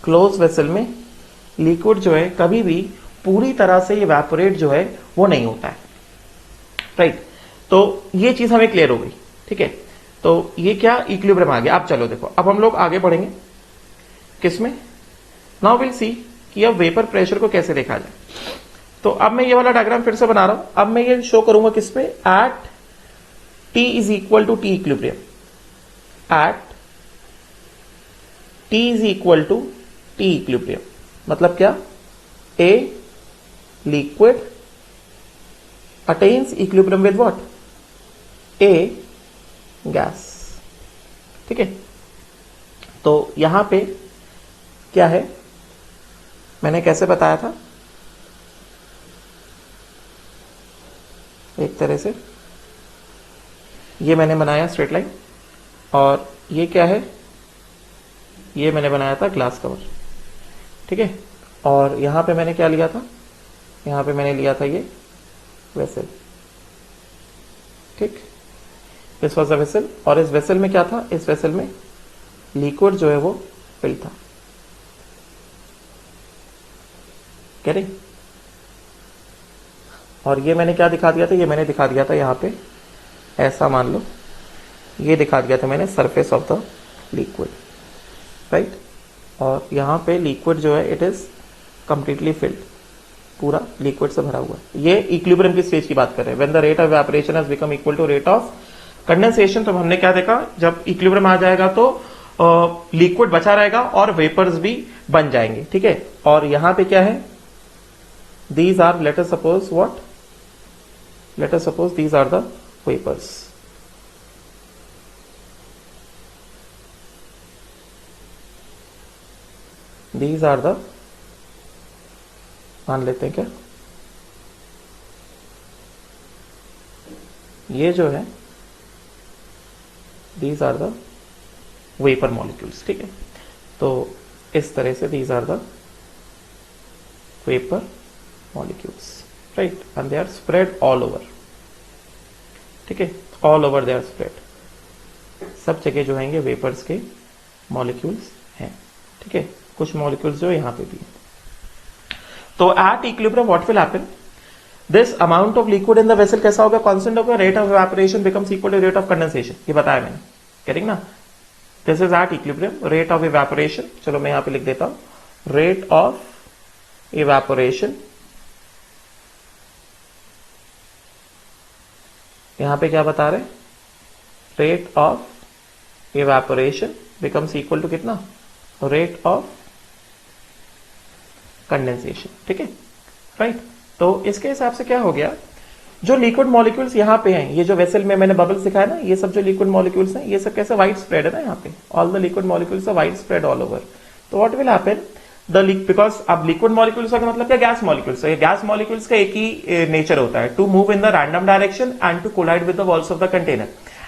Speaker 1: Close vessel में लिक्विड जो है कभी भी पूरी तरह से इवेपोरेट जो है वो नहीं होता है, राइट। तो ये चीज हमें क्लियर हो गई, ठीक है। तो ये क्या इक्विलिब्रियम आ गया। अब चलो देखो, अब हम लोग आगे बढ़ेंगे किसमें, नाउ विल सी कि अब वेपर प्रेशर को कैसे देखा जाए। तो अब मैं ये वाला डायग्राम फिर से बना रहा हूं। अब मैं ये शो करूंगा किस पे, at T is equal to T equilibrium, at T is equal to T equilibrium. मतलब क्या, a liquid attains equilibrium with what, a gas, ठीक है। तो यहां पे क्या है, मैंने कैसे बताया था, एक तरह से ये मैंने बनाया स्ट्रेट लाइन, और ये क्या है, ये मैंने बनाया था ग्लास कवर, ठीक है। और यहां पे मैंने क्या लिया था, यहां पे मैंने लिया था ये वेसल, ठीक। दिस वाज अ वेसल, और इस वेसल में क्या था, इस वेसल में लिक्विड जो है वो फिल था, करें। और ये मैंने क्या दिखा दिया था, ये मैंने दिखा दिया था यहां पे, ऐसा मान लो, ये दिखा दिया था मैंने surface of the liquid, right. और यहां पे लिक्विड जो है इट इज कंप्लीटली फिल्ड, पूरा लिक्विड से भरा हुआ है। ये इक्विलिब्रियम की स्टेज की बात कर रहे हैं, when the rate of evaporation has become equal to rate of condensation. तो हमने क्या देखा, जब इक्विलिब्रियम आ जाएगा तो लिक्विड बचा रहेगा और वेपर्स भी बन जाएंगे, ठीक है। और यहां पे क्या है, these are, let us suppose what, let us suppose these are the vapors, these are the, मान लेते हैं क्या, ये जो है these are the vapor molecules, ठीक है। तो इस तरह से these are the vapor molecules, right, and they are spread all over, ठीक है, all over they are spread, सब जगह जो हैंगे वेपर्स के मॉलिक्यूल्स हैं, ठीक है। कुछ मॉलिक्यूल्स जो यहां पे भी हैं। तो at equilibrium what will happen, this amount of liquid in the vessel कैसा होगा, कांस्टेंट होगा, rate of evaporation becomes equal to rate of condensation, ये बताया मैंने, करेक्ट ना। This is at equilibrium, rate of evaporation, चलो मैं यहां पे लिख देता हूं, रेट ऑफ इवेपोरेशन, यहां पे क्या बता रहे, rate of evaporation becomes equal to कितना, रेट ऑफ कंडेंसेशन, ठीक है, राइट। तो इसके हिसाब से क्या हो गया, जो लिक्विड मॉलिक्यूल्स यहां पे हैं, ये जो वेसल में मैंने बबल्स दिखाया ना, ये सब जो लिक्विड मॉलिक्यूल्स हैं, ये सब कैसे वाइड स्प्रेड है ना, यहाँ पे all the liquid molecules are wide spread all over. तो व्हाट विल हैपन, बिकॉज अब लिक्विड मॉलिक्यूल्स का मतलब क्या, गैस मॉलिक्यूल्स। ये गैस मॉलिक्यूल्स का एक ही नेचर होता है, to move in the random direction and to collide with the walls of the container.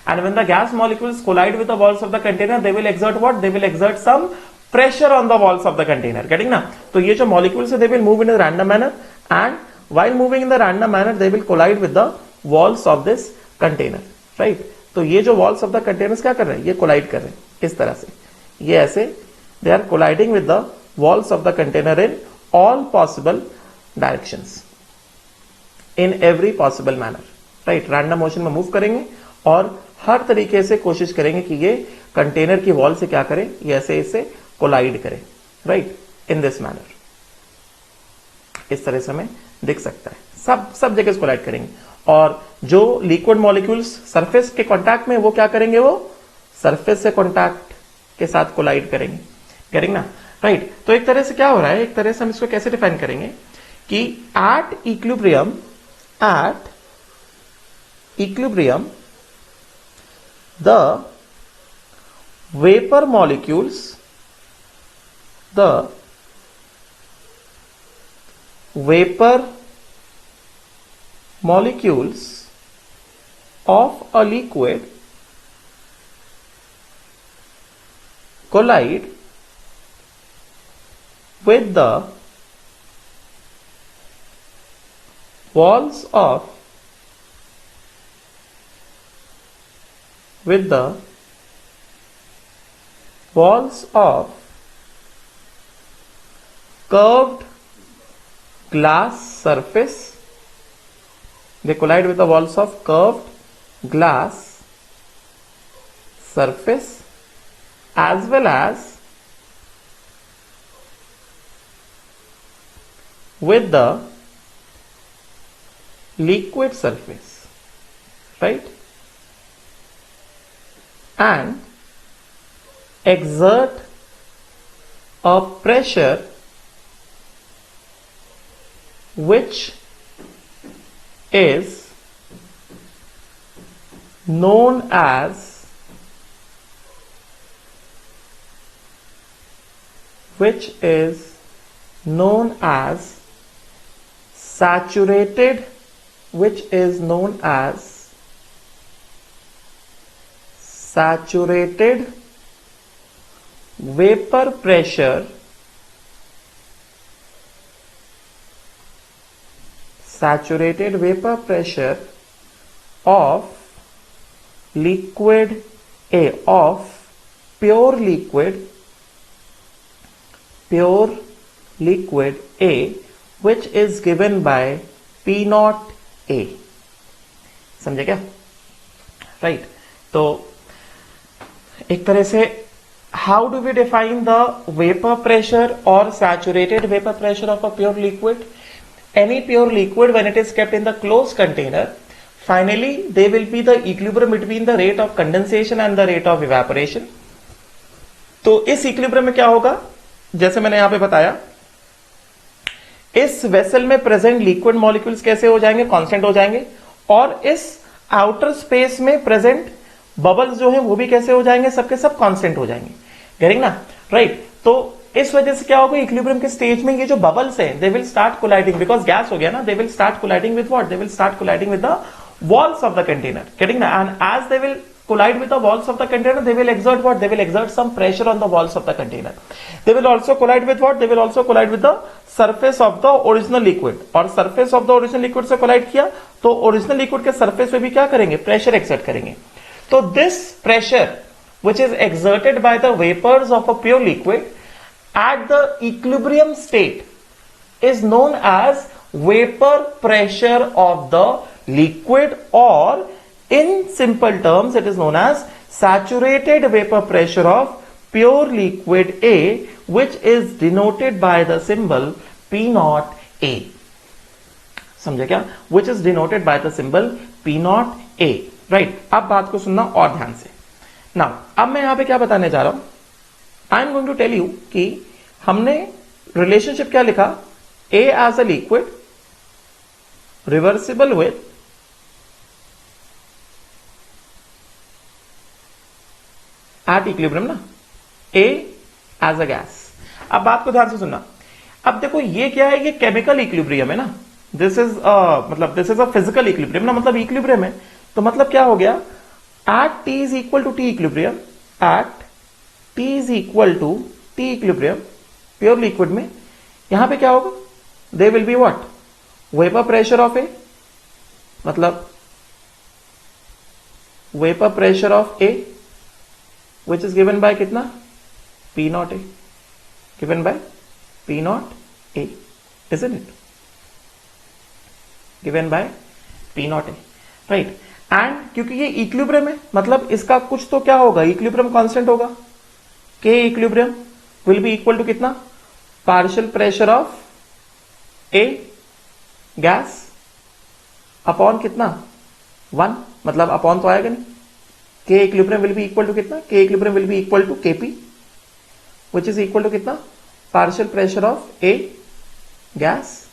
Speaker 1: And when the gas molecules collide with the walls of the container, they will exert what, they will exert some pressure on the walls of the container, getting ना। तो ये जो molecules है, they will move in a random manner, and while moving in the random manner they will collide with the walls of this container, right। तो ये जो walls of the containers क्या कर रहे हैं, ये collide कर रहे हैं इस तरह से, ये ऐसे they are colliding with the walls of the container in all possible directions, in every possible manner, right। random motion में move करेंगे और हर तरीके से कोशिश करेंगे कि ये कंटेनर की वॉल से क्या करें, ये ऐसे इसे कोलाइड करें, राइट, इन दिस मैनर। इस तरह से हमें दिख सकता है, सब जगह कोलाइड करेंगे। और जो लिक्विड मॉलिक्यूल्स सरफेस के कांटेक्ट में, वो क्या करेंगे, वो सरफेस से कांटेक्ट के साथ कोलाइड करेंगे ना, राइट। तो एक तरह से क्या हो रहा है, एक तरह से हम इसको कैसे डिफाइन करेंगे कि at equilibrium the vapor molecules vapor molecules of a liquid collide with the walls of curved glass surface. They collide with the walls of curved glass surface as well as with the liquid surface, right? And exert a pressure which is known as saturated vapor pressure of liquid A, of pure liquid A, which is given by P naught A. समझे क्या? राइट तो एक तरह से how do we define the vapour pressure और saturated vapour pressure of a pure liquid? Any pure liquid, when it is kept in the closed container, finally there will be the equilibrium between the rate of condensation and the rate of evaporation. तो इस equilibrium में क्या होगा, जैसे मैंने यहां पे बताया, इस वेसल में प्रेजेंट लिक्विड मॉलिक्यूल्स कैसे हो जाएंगे, कांस्टेंट हो जाएंगे, और इस आउटर स्पेस में प्रेजेंट बबल्स जो है वो भी कैसे हो जाएंगे, सबके सब कांस्टेंट हो जाएंगे. गेटिंग ना? राइट. तो इस वजह से क्या होगा, इक्विलिब्रियम के स्टेज में ये जो बबल्स हैं they will start colliding, because gas हो गया ना, they will start colliding with what, they will start colliding with the walls of the container. Getting that? And as they will collide with the walls of the container, they will exert what? They will exert some pressure on the walls of the container. They will also collide with what? They will also collide with the surface of the original liquid. और surface of the original liquid से collide किया तो original liquid के surface पे भी क्या करेंगे, pressure exert करेंगे. तो this pressure which is exerted by the vapors of a pure liquid at the equilibrium state is known as vapor pressure of the liquid, or in simple terms it is known as saturated vapor pressure of pure liquid A, which is denoted by the symbol P naught A. समझे क्या? Which is denoted by the symbol P naught A. Right. अब बात को सुनना और ध्यान से. Now, अब मैं यहां पे क्या बताने जा रहा हूं, I am going to tell you कि हमने रिलेशनशिप क्या लिखा, A as a liquid reversible with at equilibrium ना, A as a gas. अब बात को ध्यान से सुनना. अब देखो ये क्या है, ये केमिकल इक्विलिब्रियम है ना, दिस इज मतलब this is a physical equilibrium ना, मतलब इक्विलिब्रियम है, तो मतलब क्या हो गया, at t is equal to t equilibrium, at t is equal to t equilibrium pure liquid में यहां पे क्या होगा, they will be what, vapour pressure of A, मतलब vapour pressure of A which is given by कितना, P naught A, given by P naught A, isn't it? Given by P naught A, right? And क्योंकि ये इक्विलिब्रियम है, मतलब इसका कुछ तो क्या होगा, इक्विलिब्रियम कांस्टेंट होगा, K equilibrium will be equal to कितना, partial pressure of A gas upon कितना, 1, मतलब अपॉन तो आएगा नहीं, K equilibrium will be equal to कितना, K equilibrium will be equal to Kp, which is equal to कितना, partial pressure of A gas,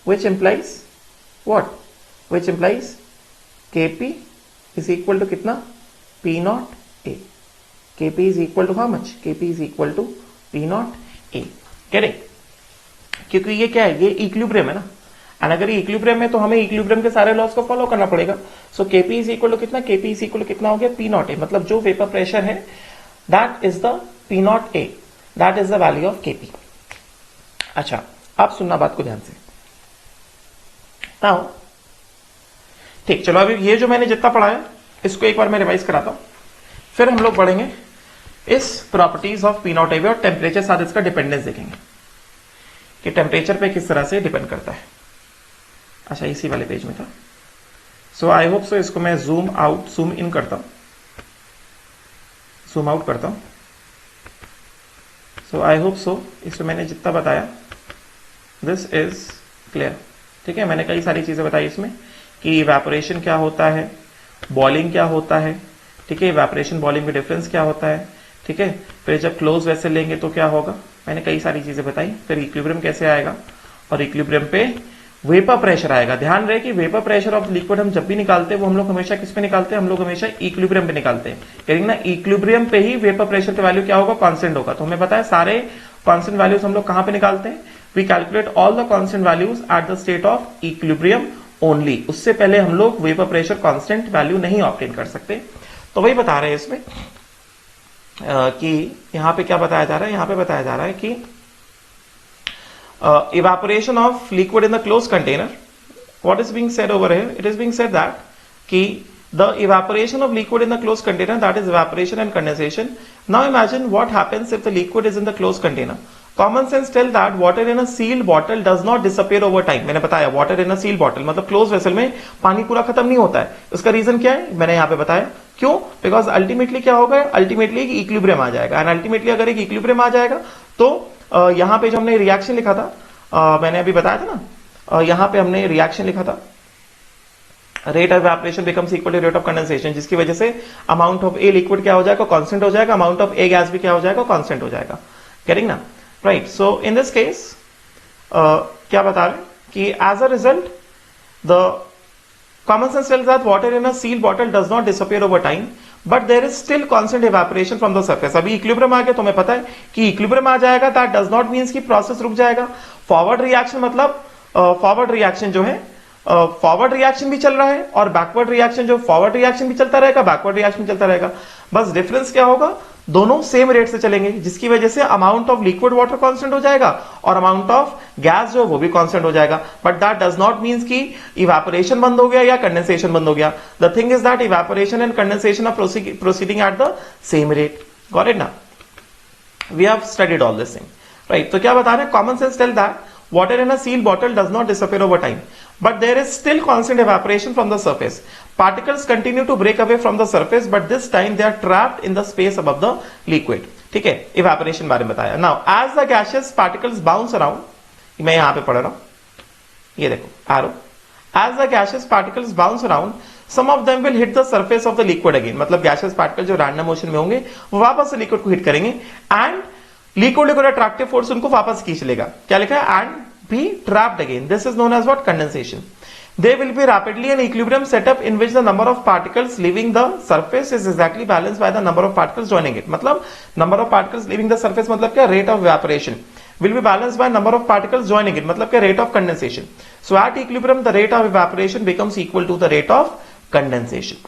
Speaker 1: which implies what, which implies Kp is equal to कितना, P naught A. Kp is equal to how much, Kp is equal to P naught A. Getting? क्योंकि ये क्या है, ये इक्विलिब्रियम है ना, एंड अगर ये इक्विलिब्रियम है तो हमें इक्विलिब्रियम के सारे लॉस को फॉलो करना पड़ेगा। सो केपी इज इक्वल टू कितना, केपी इज इक्वल टू कितना हो गया, पी नॉट ए, मतलब जो वेपर प्रेशर है that is the P not A, that is the value of KP. अच्छा, आप सुनना बात को ध्यान से। नाउ ठीक, चलो अभी ये जो मैंने जितना पढ़ाया इसको एक बार मैं रिवाइज कराता हूं, फिर हम लोग पढ़ेंगे इस प्रॉपर्टीज ऑफ पी नॉट ए और टेम्परेचर साथ इसका डिपेंडेंस देखेंगे कि टेम्परेचर पे किस तरह से डिपेंड करता है। अच्छा, इसी वाले पेज में था। सो आई होप सो इसको मैं जूम आउट जूम इन करता हूं, जूम आउट करता हूं। सो आई होप सो इसमें मैंने जितना बताया दिस इज क्लियर। ठीक है, मैंने कई सारी चीजें बताई इसमें कि इवेपोरेशन क्या होता है, बॉइलिंग क्या होता है, ठीक है, इवेपोरेशन बॉइलिंग में डिफरेंस क्या होता है, ठीक है, फिर जब क्लोज वेसल लेंगे तो क्या होगा, मैंने कई सारी चीजें बताई। फिर इक्विलिब्रियम कैसे आएगा, और इक्विलिब्रियम पे वेपर प्रेशर आएगा। ध्यान रहे कि वेपर प्रेशर ऑफ लिक्विड हम जब भी निकालते हैं वो हम लोग हमेशा किस पे निकालते हैं, हम लोग हमेशा इक्विलिब्रियम पे निकालते हैं। करेंगे ना, इक्विलिब्रियम पे ही वेपर प्रेशर का वैल्यू क्या होगा, कांस्टेंट होगा। तो हमें पता है सारे कांस्टेंट वैल्यूज हम लोग कहां पे निकालते हैं, we calculate all the constant values at the state of equilibrium only. उससे पहले हम लोग वेपर प्रेशर कांस्टेंट वैल्यू नहीं ऑब्टेन कर सकते। तो वही बता रहे हैं इसमें कि यहां पे क्या बताया जा रहा है, यहां पे बताया जा रहा है कि evaporation of liquid in the closed container, what is being said over here, it is being said that ki the evaporation of liquid in the closed container, that is evaporation and condensation. Now imagine what happens if the liquid is in the closed container. Common sense tell that water in a sealed bottle does not disappear over time. मैंने बताया water in a sealed bottle मतलब closed vessel में पानी पूरा खत्म नहीं होता है। उसका रीजन क्या है, मैंने यहाँ पे बताया क्यों, बिकॉज अल्टीमेटली क्या होगा, अल्टीमेटली एक इक्विलिब्रियम आ जाएगा, एंड अल्टीमेटली अगर एक इक्विलिब्रियम आ जाएगा तो यहां पे जो हमने रिएक्शन लिखा था, मैंने अभी बताया था ना, यहां पे हमने रिएक्शन लिखा था, rate of evaporation becomes equal to rate of condensation, जिसकी वजह से अमाउंट ऑफ ए लिक्विड क्या हो जाएगा, कांस्टेंट हो जाएगा, अमाउंट ऑफ ए गैस भी क्या हो जाएगा, कांस्टेंट हो जाएगा। गेटिंग ना, right. So in this case क्या बता रहे कि as a result the common sense tells that water in a sealed bottle does not disappear over time but there is still constant evaporation from the surface. अभी इक्विलिब्रियम आ गया, तो हमें पता है कि इक्विलिब्रियम आ जाएगा, दैट डज नॉट मींस कि प्रोसेस रुक जाएगा। फॉरवर्ड रिएक्शन मतलब फॉरवर्ड रिएक्शन जो है, फॉरवर्ड रिएक्शन भी चल रहा है और बैकवर्ड रिएक्शन, जो फॉरवर्ड रिएक्शन भी चलता रहेगा, बैकवर्ड रिएक्शन चलता रहेगा। बस डिफरेंस क्या होगा, दोनों सेम रेट से चलेंगे, जिसकी वजह से amount of liquid water constant हो जाएगा और अमाउंट ऑफ गैस जो वो भी कांस्टेंट हो जाएगा। But that does not means कि इवेपोरेशन बंद हो गया या कंडेंसेशन बंद हो गया। The thing is that evaporation and condensation are proceeding at the same rate. Got it ना, we have studied all this thing, right. तो क्या बता रहे हैं, common sense tell that water in a sealed bottle does not disappear over time, but there is still constant evaporation from the surface. Particles continue to break away from the surface, but this time they are trapped in the space above the liquid. ठीक है, evaporation बारे में बताया। Now, as the gaseous particles bounce around, मैं यहां पे पढ़ रहा हूं, ये देखो arrow. As the gaseous particles bounce around, some of them will hit the surface of the liquid again. मतलब gaseous particles जो random motion में होंगे वो वापस से liquid को hit करेंगे and लिक्विड को अट्रैक्टिव फोर्स उनको वापस खींच लेगा। क्या लिखा है, and be trapped again. This is known as what, condensation. There will be rapidly an equilibrium setup in which the number of particles leaving the surface is exactly balanced by the number of particles joining it. मतलब number of particles leaving the surface मतलब क्या, rate of evaporation will be balanced by number of particles joining it मतलब क्या, rate of condensation. So at equilibrium the rate of evaporation becomes equal to the rate of condensation.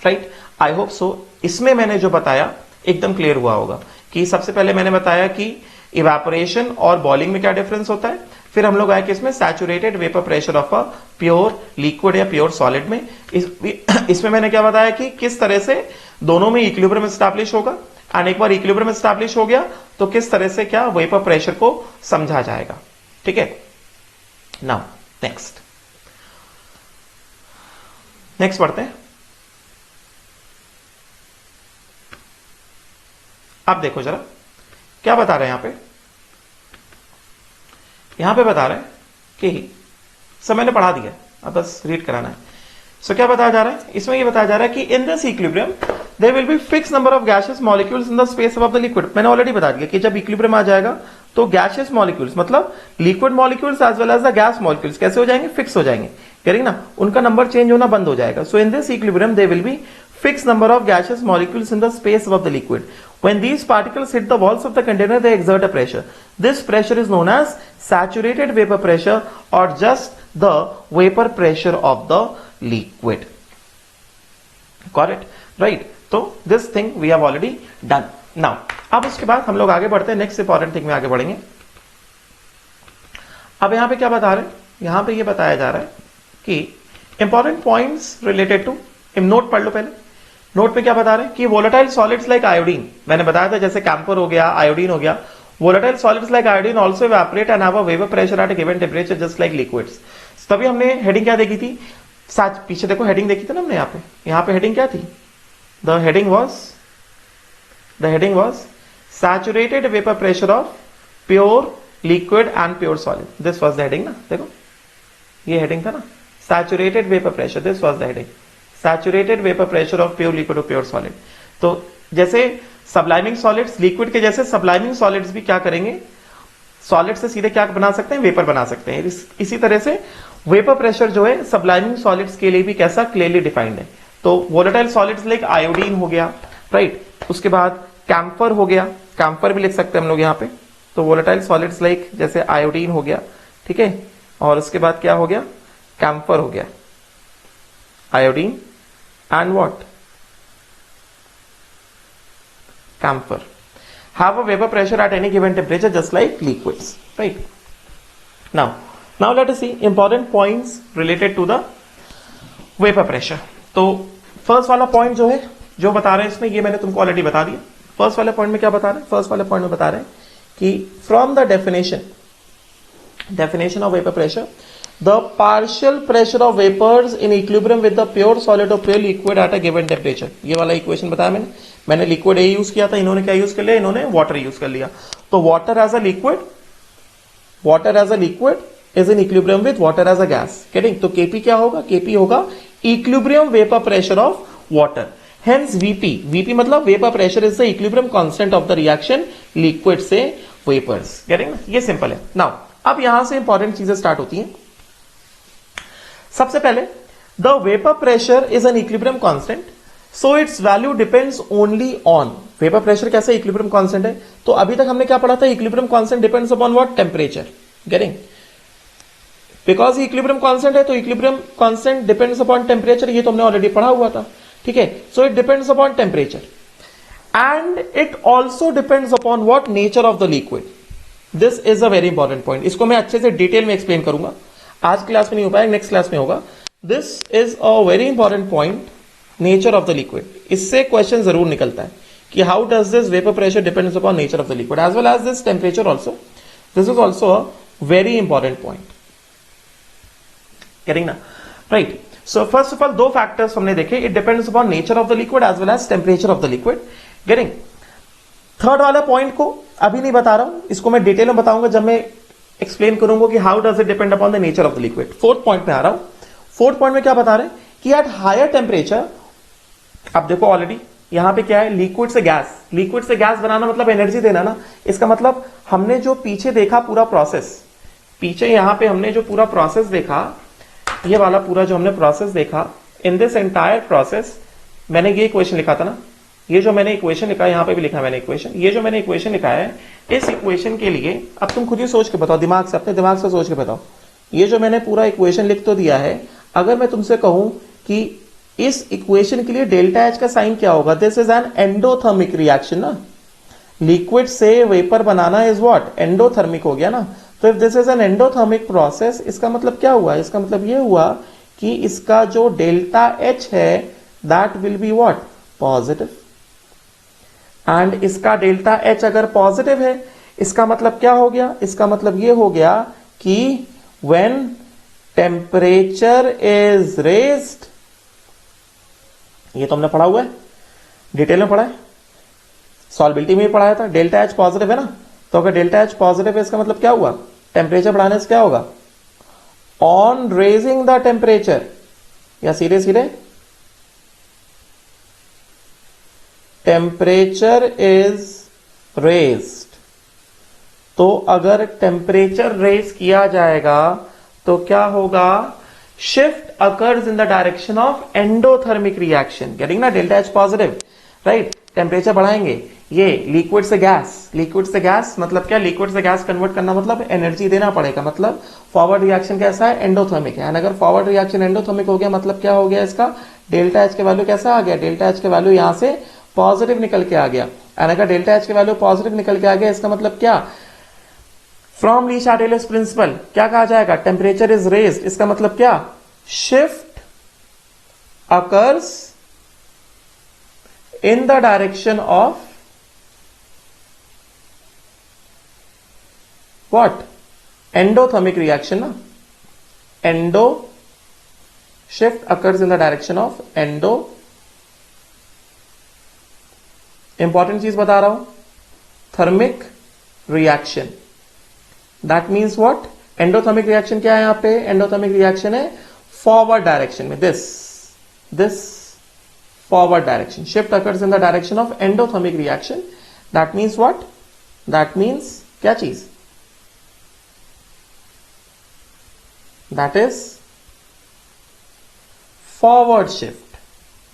Speaker 1: Right? I hope so. इसमें मैंने जो बताया एकदम क्लियर हुआ होगा कि सबसे पहले मैंने बताया कि इवेपोरेशन और बॉइलिंग में क्या डिफरेंस होता है, फिर हम लोग आए कि इसमें saturated vapour pressure of a pure liquid या प्योर सॉलिड में इसमें मैंने क्या बताया कि किस तरह से दोनों में इक्विलिब्रियम एस्टैब्लिश होगा, एंड एक बार इक्विलिब्रियम एस्टैब्लिश हो गया तो किस तरह से क्या वेपर प्रेशर को समझा जाएगा। ठीक है, नाउ नेक्स्ट पढ़ते हैं। आप देखो जरा क्या बता रहे हैं यहां पे बता रहे हैं कि सब मैंने पढ़ा दिया, अब बस रीड कराना है। सो क्या बताया जा रहा है, इसमें ये बताया जा रहा है कि in this equilibrium there will be fix number of gaseous molecules in the space of the liquid. मैंने ऑलरेडी बता दिया कि जब इक्विलिब्रियम आ जाएगा तो गैसियस मॉलिक्यूल्स मतलब liquid molecules as well as the gas molecules कैसे हो जाएंगे, फिक्स हो जाएंगे। करेंगे ना, उनका नंबर चेंज होना बंद हो जाएगा। So in this equilibrium there will be fixed number of gaseous molecules in the space above the liquid. When these particles hit the walls of the container, they exert a pressure. This pressure is known as saturated vapor pressure or just the vapor pressure of the liquid. Got it? Right. So this thing we have already done. Now, अब उसके बाद हम लोग आगे बढ़ते हैं, नेक्स्ट इंपॉर्टेंट थिंग में आगे बढ़ेंगे. अब यहां पे क्या बता रहे हैं? यहां पे ये बताया जा रहा है कि important points related to, note पढ़ लो पहले. नोट में क्या बता रहे हैं कि वोलेटाइल सॉलिड्स लाइक आयोडीन, मैंने बताया था जैसे कैंपर हो गया, आयोडीन हो गया. Volatile solids like iodine also evaporate and have a vapour pressure at a given temperature just like liquids. तभी हमने हेडिंग क्या देखी थी? पीछे देखो हेडिंग देखी थी ना हमने. यहां पे हेडिंग क्या थी? The heading was saturated vapour pressure of pure liquid and pure solid. This was the heading ना. देखो ये हेडिंग था ना, saturated vapour pressure. This was the heading, saturated vapour pressure of pure liquid और प्योर सॉलिड. तो जैसे सबलाइमिंग सॉलिड्स, लिक्विड के जैसे सबलाइमिंग सॉलिड्स भी क्या करेंगे? सॉलिड से सीधे क्या बना सकते हैं? वेपर बना सकते हैं. इसी तरह से वेपर प्रेशर जो है सबलाइमिंग सॉलिड्स के लिए भी कैसा? क्लियरली डिफाइंड है. तो वोलेटाइल सॉलिड्स लाइक आयोडीन हो गया, राइट. उसके बाद कैम्फर हो गया, कैम्फर भी लिख सकते हैं हम लोग यहां पे. तो वोलेटाइल सॉलिड्स लाइक जैसे आयोडीन हो गया, ठीक है. और उसके बाद क्या हो गया? कैम्फर हो गया, iodine and what? Camphor have a vapor pressure at any given temperature just like liquids, right? Now let us see important points related to the vapor pressure. तो फर्स्ट वाला पॉइंट जो है, जो बता रहे हैं इसमें, ये मैंने तुमको ऑलरेडी बता दिया. फर्स्ट वाले पॉइंट में क्या बता रहे हैं? फर्स्ट वाले पॉइंट में बता रहे हैं कि from the definition of vapor pressure, the partial pressure of vapors in equilibrium with the pure solid or pure liquid at a given temperature. ये वाला इक्वेशन बताया मैंने लिक्विड ए यूज किया था, इन्होंने क्या यूज कर लिया? इन्होंने वाटर यूज कर लिया. तो water as a liquid is in equilibrium with water as a gas. Getting? तो केपी क्या होगा? केपी होगा equilibrium vapour pressure of water. Hence VP मतलब vapour pressure is the equilibrium constant of the reaction liquid से वेपर्स. गेटिंग? ये सिंपल है. नाउ अब यहां से इंपॉर्टेंट चीजें स्टार्ट होती हैं. सबसे पहले the vapour pressure is an equilibrium constant, so it's value depends only on. Vapour pressure कैसे इक्विलिब्रियम कांस्टेंट है? तो अभी तक हमने क्या पढ़ा था? Equilibrium constant depends upon what? Temperature. Getting? Because equilibrium constant है तो equilibrium constant depends upon temperature. ये तो हमने ऑलरेडी पढ़ा हुआ था, ठीक है. So it depends upon temperature and it also depends upon what? Nature of the liquid. This is a very important point. इसको मैं अच्छे से डिटेल में एक्सप्लेन करूंगा. आज क्लास में नहीं हो पाएगा, नेक्स्ट क्लास में होगा. This is a very important point, nature of the liquid. इससे क्वेश्चन जरूर निकलता है कि how does this vapour pressure depends upon nature of the liquid as well as this temperature also. This is also a very important point. Getting ना? Right. So first of all दो फैक्टर्स हमने देखे. It depends upon nature of the liquid as well as temperature of the liquid. Getting? Third वाला पॉइंट को अभी नहीं बता रहा हूं, इसको मैं डिटेल में बताऊंगा जब मैं एक्सप्लेन करूंगा कि how does it depend upon the nature of the liquid. Fourth point में आ रहा हूं. फोर्थ पॉइंट में क्या बता रहे हैं कि एट हायर टेम्परेचर, अब देखो ऑलरेडी यहां पे क्या है? लिक्विड से गैस बनाना मतलब एनर्जी देना ना. इसका मतलब हमने जो पीछे देखा पूरा प्रोसेस, पीछे यहां पे हमने जो पूरा प्रोसेस देखा, ये वाला पूरा जो हमने प्रोसेस देखा, इन दिस एंटायर प्रोसेस मैंने ये इक्वेशन लिखा था ना. ये जो मैंने इक्वेशन लिखा है, यहां पे भी लिखा मैंने इक्वेशन. ये जो मैंने इक्वेशन लिखा है, इस इक्वेशन के लिए अब तुम खुद ही सोच के बताओ, दिमाग से, अपने दिमाग से सोच के बताओ. ये जो मैंने पूरा इक्वेशन लिख तो दिया है, अगर मैं तुमसे कहूं कि इस इक्वेशन के लिए डेल्टा एच का साइन क्या होगा? This is an endothermic reaction ना. लिक्विड से vapour banana is what? Endothermic हो गया ना. तो if this is an endothermic process, इसका मतलब क्या हुआ? इसका मतलब ये हुआ कि इसका जो डेल्टा एच है that will be what? Positive. And इसका डेल्टा एच अगर पॉजिटिव है, इसका मतलब क्या हो गया? इसका मतलब ये हो गया कि व्हेन टेम्परेचर इज रेज्ड, ये तो हमने पढ़ा हुआ है, डिटेल में पढ़ा है, सॉल्बिलिटी में भी पढ़ाया था. डेल्टा एच पॉजिटिव है ना. तो अगर डेल्टा एच पॉजिटिव है, इसका मतलब क्या हुआ? टेम्परेचर बढ़ाने से क्या होगा? ऑन रेजिंग द टेम्परेचर, या सीधे सीधे टेम्परेचर इज रेज्ड. तो अगर टेम्परेचर रेज किया जाएगा तो क्या होगा shift occurs in the direction of endothermic reaction. Getting ना, delta H positive, right. Temperature बढ़ाएंगे, ये लिक्विड से गैस मतलब क्या, लिक्विड से गैस कन्वर्ट करना मतलब एनर्जी देना पड़ेगा, मतलब फॉरवर्ड रिएक्शन कैसा है, एंडोथर्मिक है. एंड अगर फॉरवर्ड रिएक्शन एंडोथर्मिक हो गया मतलब क्या हो गया इसका, डेल्टा एच के वैल्यू कैसा आ गया, डेल्टा एच के वैल्यू यहां से पॉजिटिव निकल के आ गया. एंड अगर डेल्टा एच के वैल्यू पॉजिटिव निकल के आ गया इसका मतलब क्या, फ्रॉम ली शार्टेलियस प्रिंसिपल क्या कहा जाएगा, टेम्परेचर इज रेज्ड. इसका मतलब क्या, shift occurs in the direction of what, endothermic reaction ना, endo shift occurs in the direction of endo. Important चीज बता रहा हूं, thermic reaction. That means what, endothermic reaction क्या है यहां पे, एंडोथर्मिक रिएक्शन है फॉरवर्ड डायरेक्शन में, this forward direction. Shift occurs in the direction of endothermic reaction. That means what, that means क्या चीज, that is forward shift,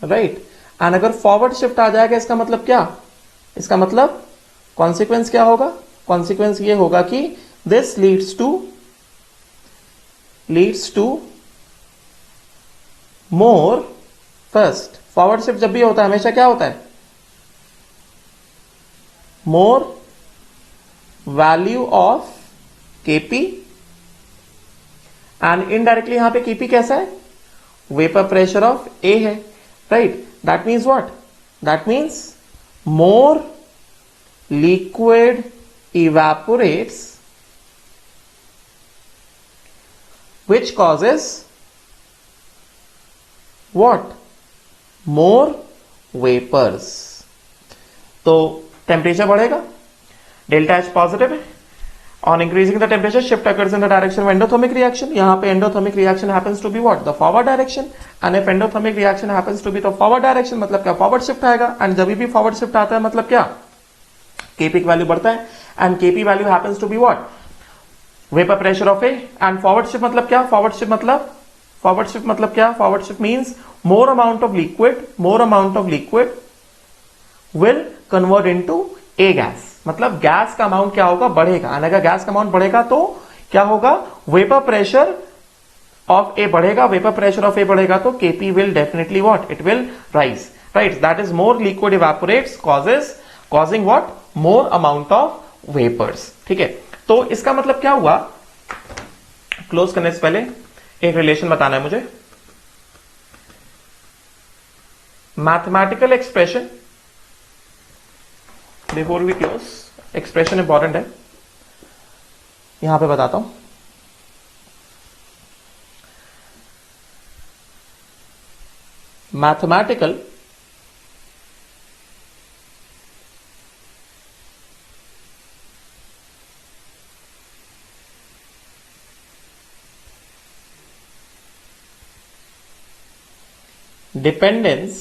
Speaker 1: right. And अगर फॉरवर्ड शिफ्ट आ जाएगा इसका मतलब क्या, इसका मतलब कॉन्सिक्वेंस क्या होगा, कॉन्सिक्वेंस ये होगा कि this leads to more, first forward shift जब भी होता है हमेशा क्या होता है, more value of KP. And indirectly यहां पे केपी कैसा है, वेपर प्रेशर ऑफ ए है, right. That means what, that means more liquid evaporates, which causes what, more vapors. तो टेम्परेचर बढ़ेगा, डेल्टा एच पॉजिटिव है. On increasing the temperature shift occurs in the direction of endothermic reaction. यहां पे endothermic reaction happens to be what, the forward direction. And if endothermic reaction happens to be the forward direction मतलब क्या, फॉरवर्ड शिफ्ट आएगा. एंड जब भी फॉरवर्ड शिफ्ट आता है मतलब क्या, केपी की वैल्यू बढ़ता है. And KP value happens to be what, vapour pressure of A. And forward shift मतलब क्या, फॉरवर्ड शिफ्ट मतलब क्या, forward shift means more amount of liquid will convert into a gas. मतलब गैस का अमाउंट क्या होगा, बढ़ेगा. एंड अगर गैस का अमाउंट बढ़ेगा तो क्या होगा, वेपर प्रेशर ऑफ ए बढ़ेगा. वेपर प्रेशर ऑफ ए बढ़ेगा तो KP will definitely what, it will rise, right. That is more liquid evaporates causing what, more amount of vapours. ठीक है, तो इसका मतलब क्या हुआ, क्लोज करने से पहले एक रिलेशन बताना है मुझे. Mathematical expression before we close, expression important है, यहां पे बताता हूं. Mathematical dependence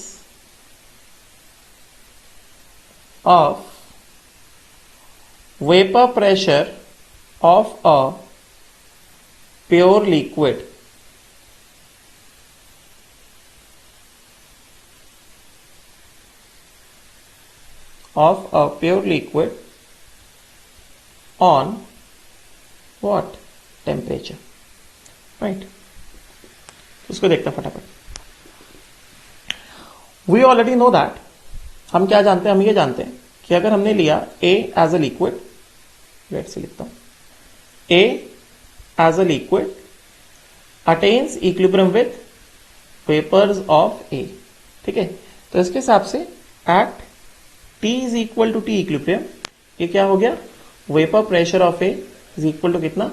Speaker 1: of vapor pressure of a pure liquid on what, temperature, right. उसको देखते हैं फटाफट. वी ऑलरेडी नो दैट, हम क्या जानते हैं, हम ये जानते हैं कि अगर हमने लिया A as a liquid, let say लिखता हूं, A as a liquid attains equilibrium with vapours of A. ठीक है, तो इसके हिसाब से at T is equal to T equilibrium, ये क्या हो गया, vapour pressure of A is equal to कितना,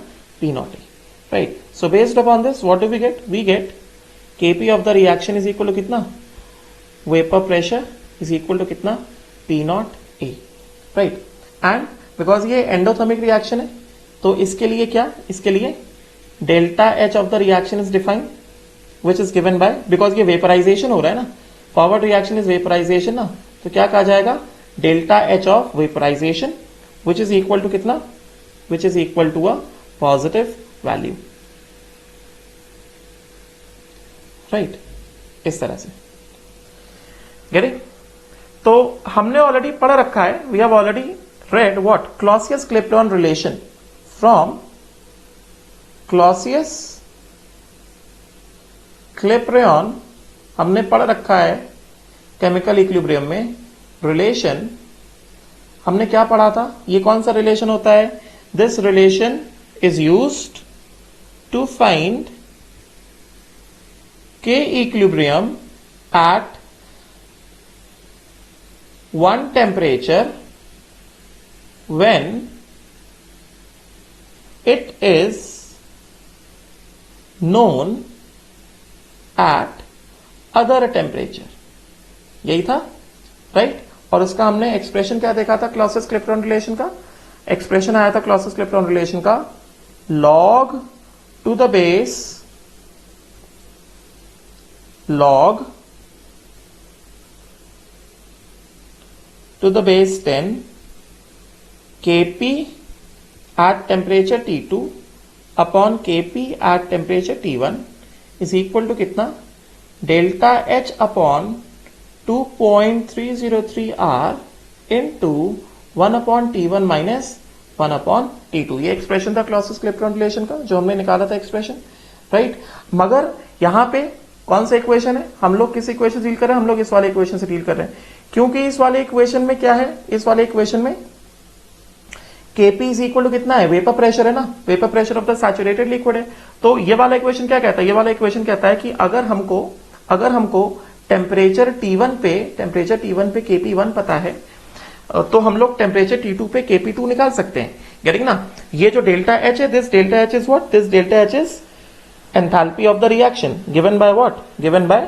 Speaker 1: P not A, right. So based upon this what do we get, we get KP of the reaction is equal to कितना, vapour pressure is equal to कितना, P not A, right. And because ये एंडोथर्मिक रिएक्शन है तो इसके लिए क्या, इसके लिए delta H of the reaction is defined which is given by, because ये वेपराइजेशन हो रहा है ना, फॉरवर्ड रिएक्शन इज वेपराइजेशन ना, तो क्या कहा जाएगा, delta H of vaporization which is equal to कितना, which is equal to a positive value. Right, इस तरह से। Get it? तो हमने ऑलरेडी पढ़ रखा है, we have already read what, Clausius Clapeyron relation from Clausius Clapeyron हमने पढ़ रखा है केमिकल इक्विलिब्रियम में। रिलेशन हमने क्या पढ़ा था, ये कौन सा रिलेशन होता है? This relation is used to find K equilibrium at one temperature when it is known at other temperature। यही था, राइट? और उसका हमने एक्सप्रेशन क्या देखा था क्लॉसियस क्लेपेरॉन रिलेशन का? एक्सप्रेशन आया था क्लॉसियस क्लेपेरॉन रिलेशन का log to the base log to the base 10 Kp at temperature T2 upon Kp at temperature T1 is equal to कितना? Delta H upon 2.303 R into 1 upon T1 minus 1 upon T2। ये एक्सप्रेशन था क्लॉसियस क्लेपेरॉन रिलेशन का जो हमने निकाला था एक्सप्रेशन, राइट? मगर यहां पे कौन सा इक्वेशन है? हम लोग किस इक्वेशन से डील कर रहे हैं? हम लोग इस वाले इक्वेशन से डील कर रहे हैं, क्योंकि इस वाले इक्वेशन में क्या है? इस वाले इक्वेशन में Kp इज इक्वल टू कितना है? वेपर प्रेशर है ना, vapour pressure of the saturated liquid है। तो ये वाला इक्वेशन क्या कहता है? ये वाला इक्वेशन कहता है कि अगर हमको टेम्परेचर T1 पे Kp1 पता है तो हम लोग टेम्परेचर T2 पे Kp2 निकाल सकते हैं। गेटिंग ना? ये जो डेल्टा H है, this delta H is what? This delta H is enthalpy of the reaction given by what? Given by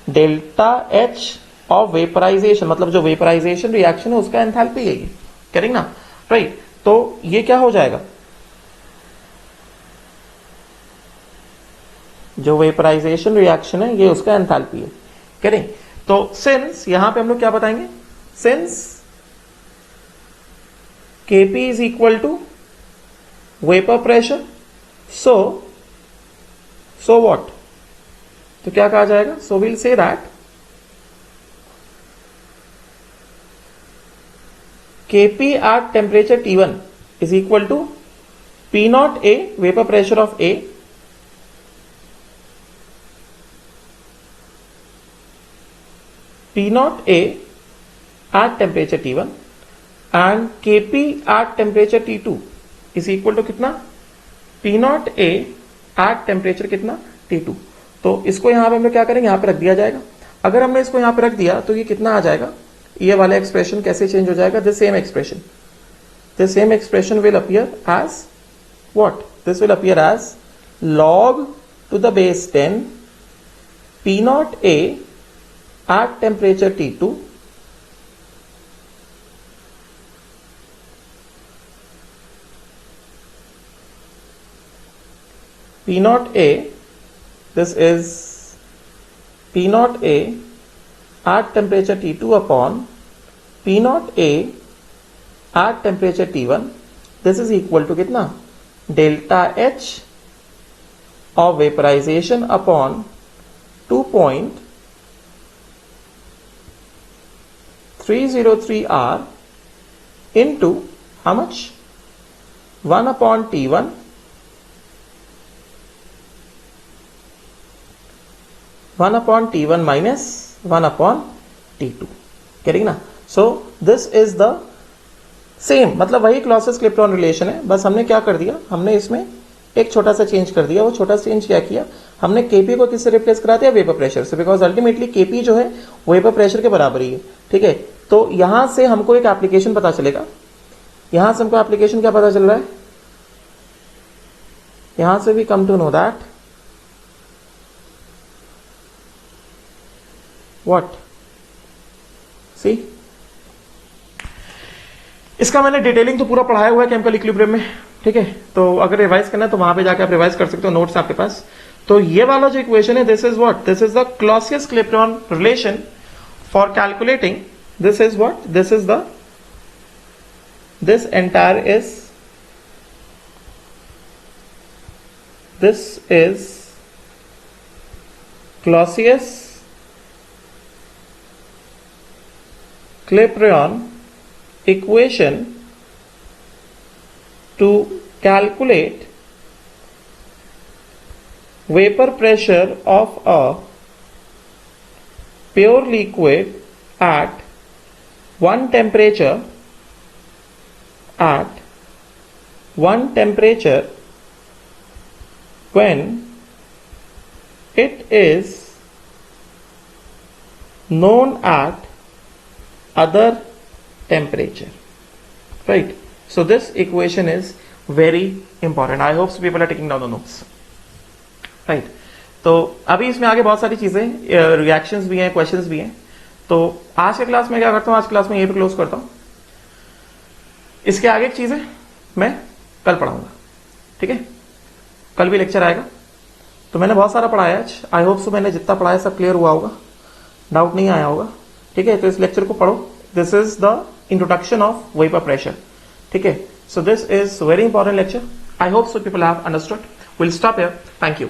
Speaker 1: delta H of vaporization, मतलब जो वेपराइजेशन रिएक्शन है उसका एंथैल्पी है ये। करेंगे ना? राइट। तो ये क्या हो जाएगा? जो वेपराइजेशन रिएक्शन है ये उसका एंथैल्पी है। करें? तो सिंस यहां पे हम लोग क्या बताएंगे? Since Kp is equal to vapour pressure, so what? तो क्या कहा जाएगा? So will say that Kp at temperature T1 is equal to P naught A, vapor pressure of A, P naught A at temperature T1 and Kp at temperature T2 is equal to कितना? P naught A at temperature कितना? T2। तो इसको यहां पे हम लोग क्या करेंगे? यहां पे रख दिया जाएगा। अगर हमने इसको यहां पे रख दिया तो ये कितना आ जाएगा? ये वाला एक्सप्रेशन कैसे चेंज हो जाएगा? This same expression will appear as what? This will appear as log to the base 10 P naught A at temperature T2 P naught A, this is P naught A at temperature T2 upon P naught A at temperature T1, this is equal to कितना? Delta H of vaporization upon 2.303 R into how much? 1 upon T1 1 upon T1 minus 1 upon T2। करेंगे ना? सो दिस इज द सेम, मतलब वही क्लॉसियस क्लेपेरॉन रिलेशन है, बस हमने क्या कर दिया? हमने इसमें एक छोटा सा चेंज कर दिया। वो छोटा सा चेंज क्या किया? हमने Kp को किससे रिप्लेस करा दिया? वेपर प्रेशर से, बिकॉज अल्टीमेटली Kp जो है वो वेपर प्रेशर के बराबर ही है। ठीक है, तो यहां से हमको एक एप्लीकेशन पता चलेगा। यहां से हमको एप्लीकेशन क्या पता चल रहा है? यहां से we come to know that what? See, इसका मैंने डिटेलिंग तो पूरा पढ़ाया हुआ है केमिकल इक्विलिब्रियम में। ठीक है, तो अगर रिवाइज करना है तो वहां पे जाके आप रिवाइज कर सकते हो, नोट्स आपके पास। तो ये वाला जो इक्वेशन है, this is what? This is the Clausius Clapeyron relation for calculating, this is what? This is the, this entire is, this is Clapeyron equation to calculate vapor pressure of a pure liquid at one temperature when it is known at other temperature. Right? So this equation is very important. I hope people are taking down the notes. Right? तो अभी इसमें आगे बहुत सारी चीजें, रिएक्शंस भी हैं, क्वेश्चंस भी हैं. तो आज के क्लास में क्या करता हूं, आज क्लास में यहीं पे क्लोज करता हूं. इसके आगे एक चीज है, मैं कल पढ़ाऊंगा. ठीक है, कल भी लेक्चर आएगा. तो मैंने बहुत सारा पढ़ाया आज. आई होप सो मैंने जितना पढ़ाया सब क्लियर हुआ होगा, डाउट नहीं आया होगा. ठीक है, तो इस लेक्चर को पढ़ो. This is the introduction of vapour pressure. ठीक है, so this is very important lecture. I hope so people have understood. Will stop here. Thank you.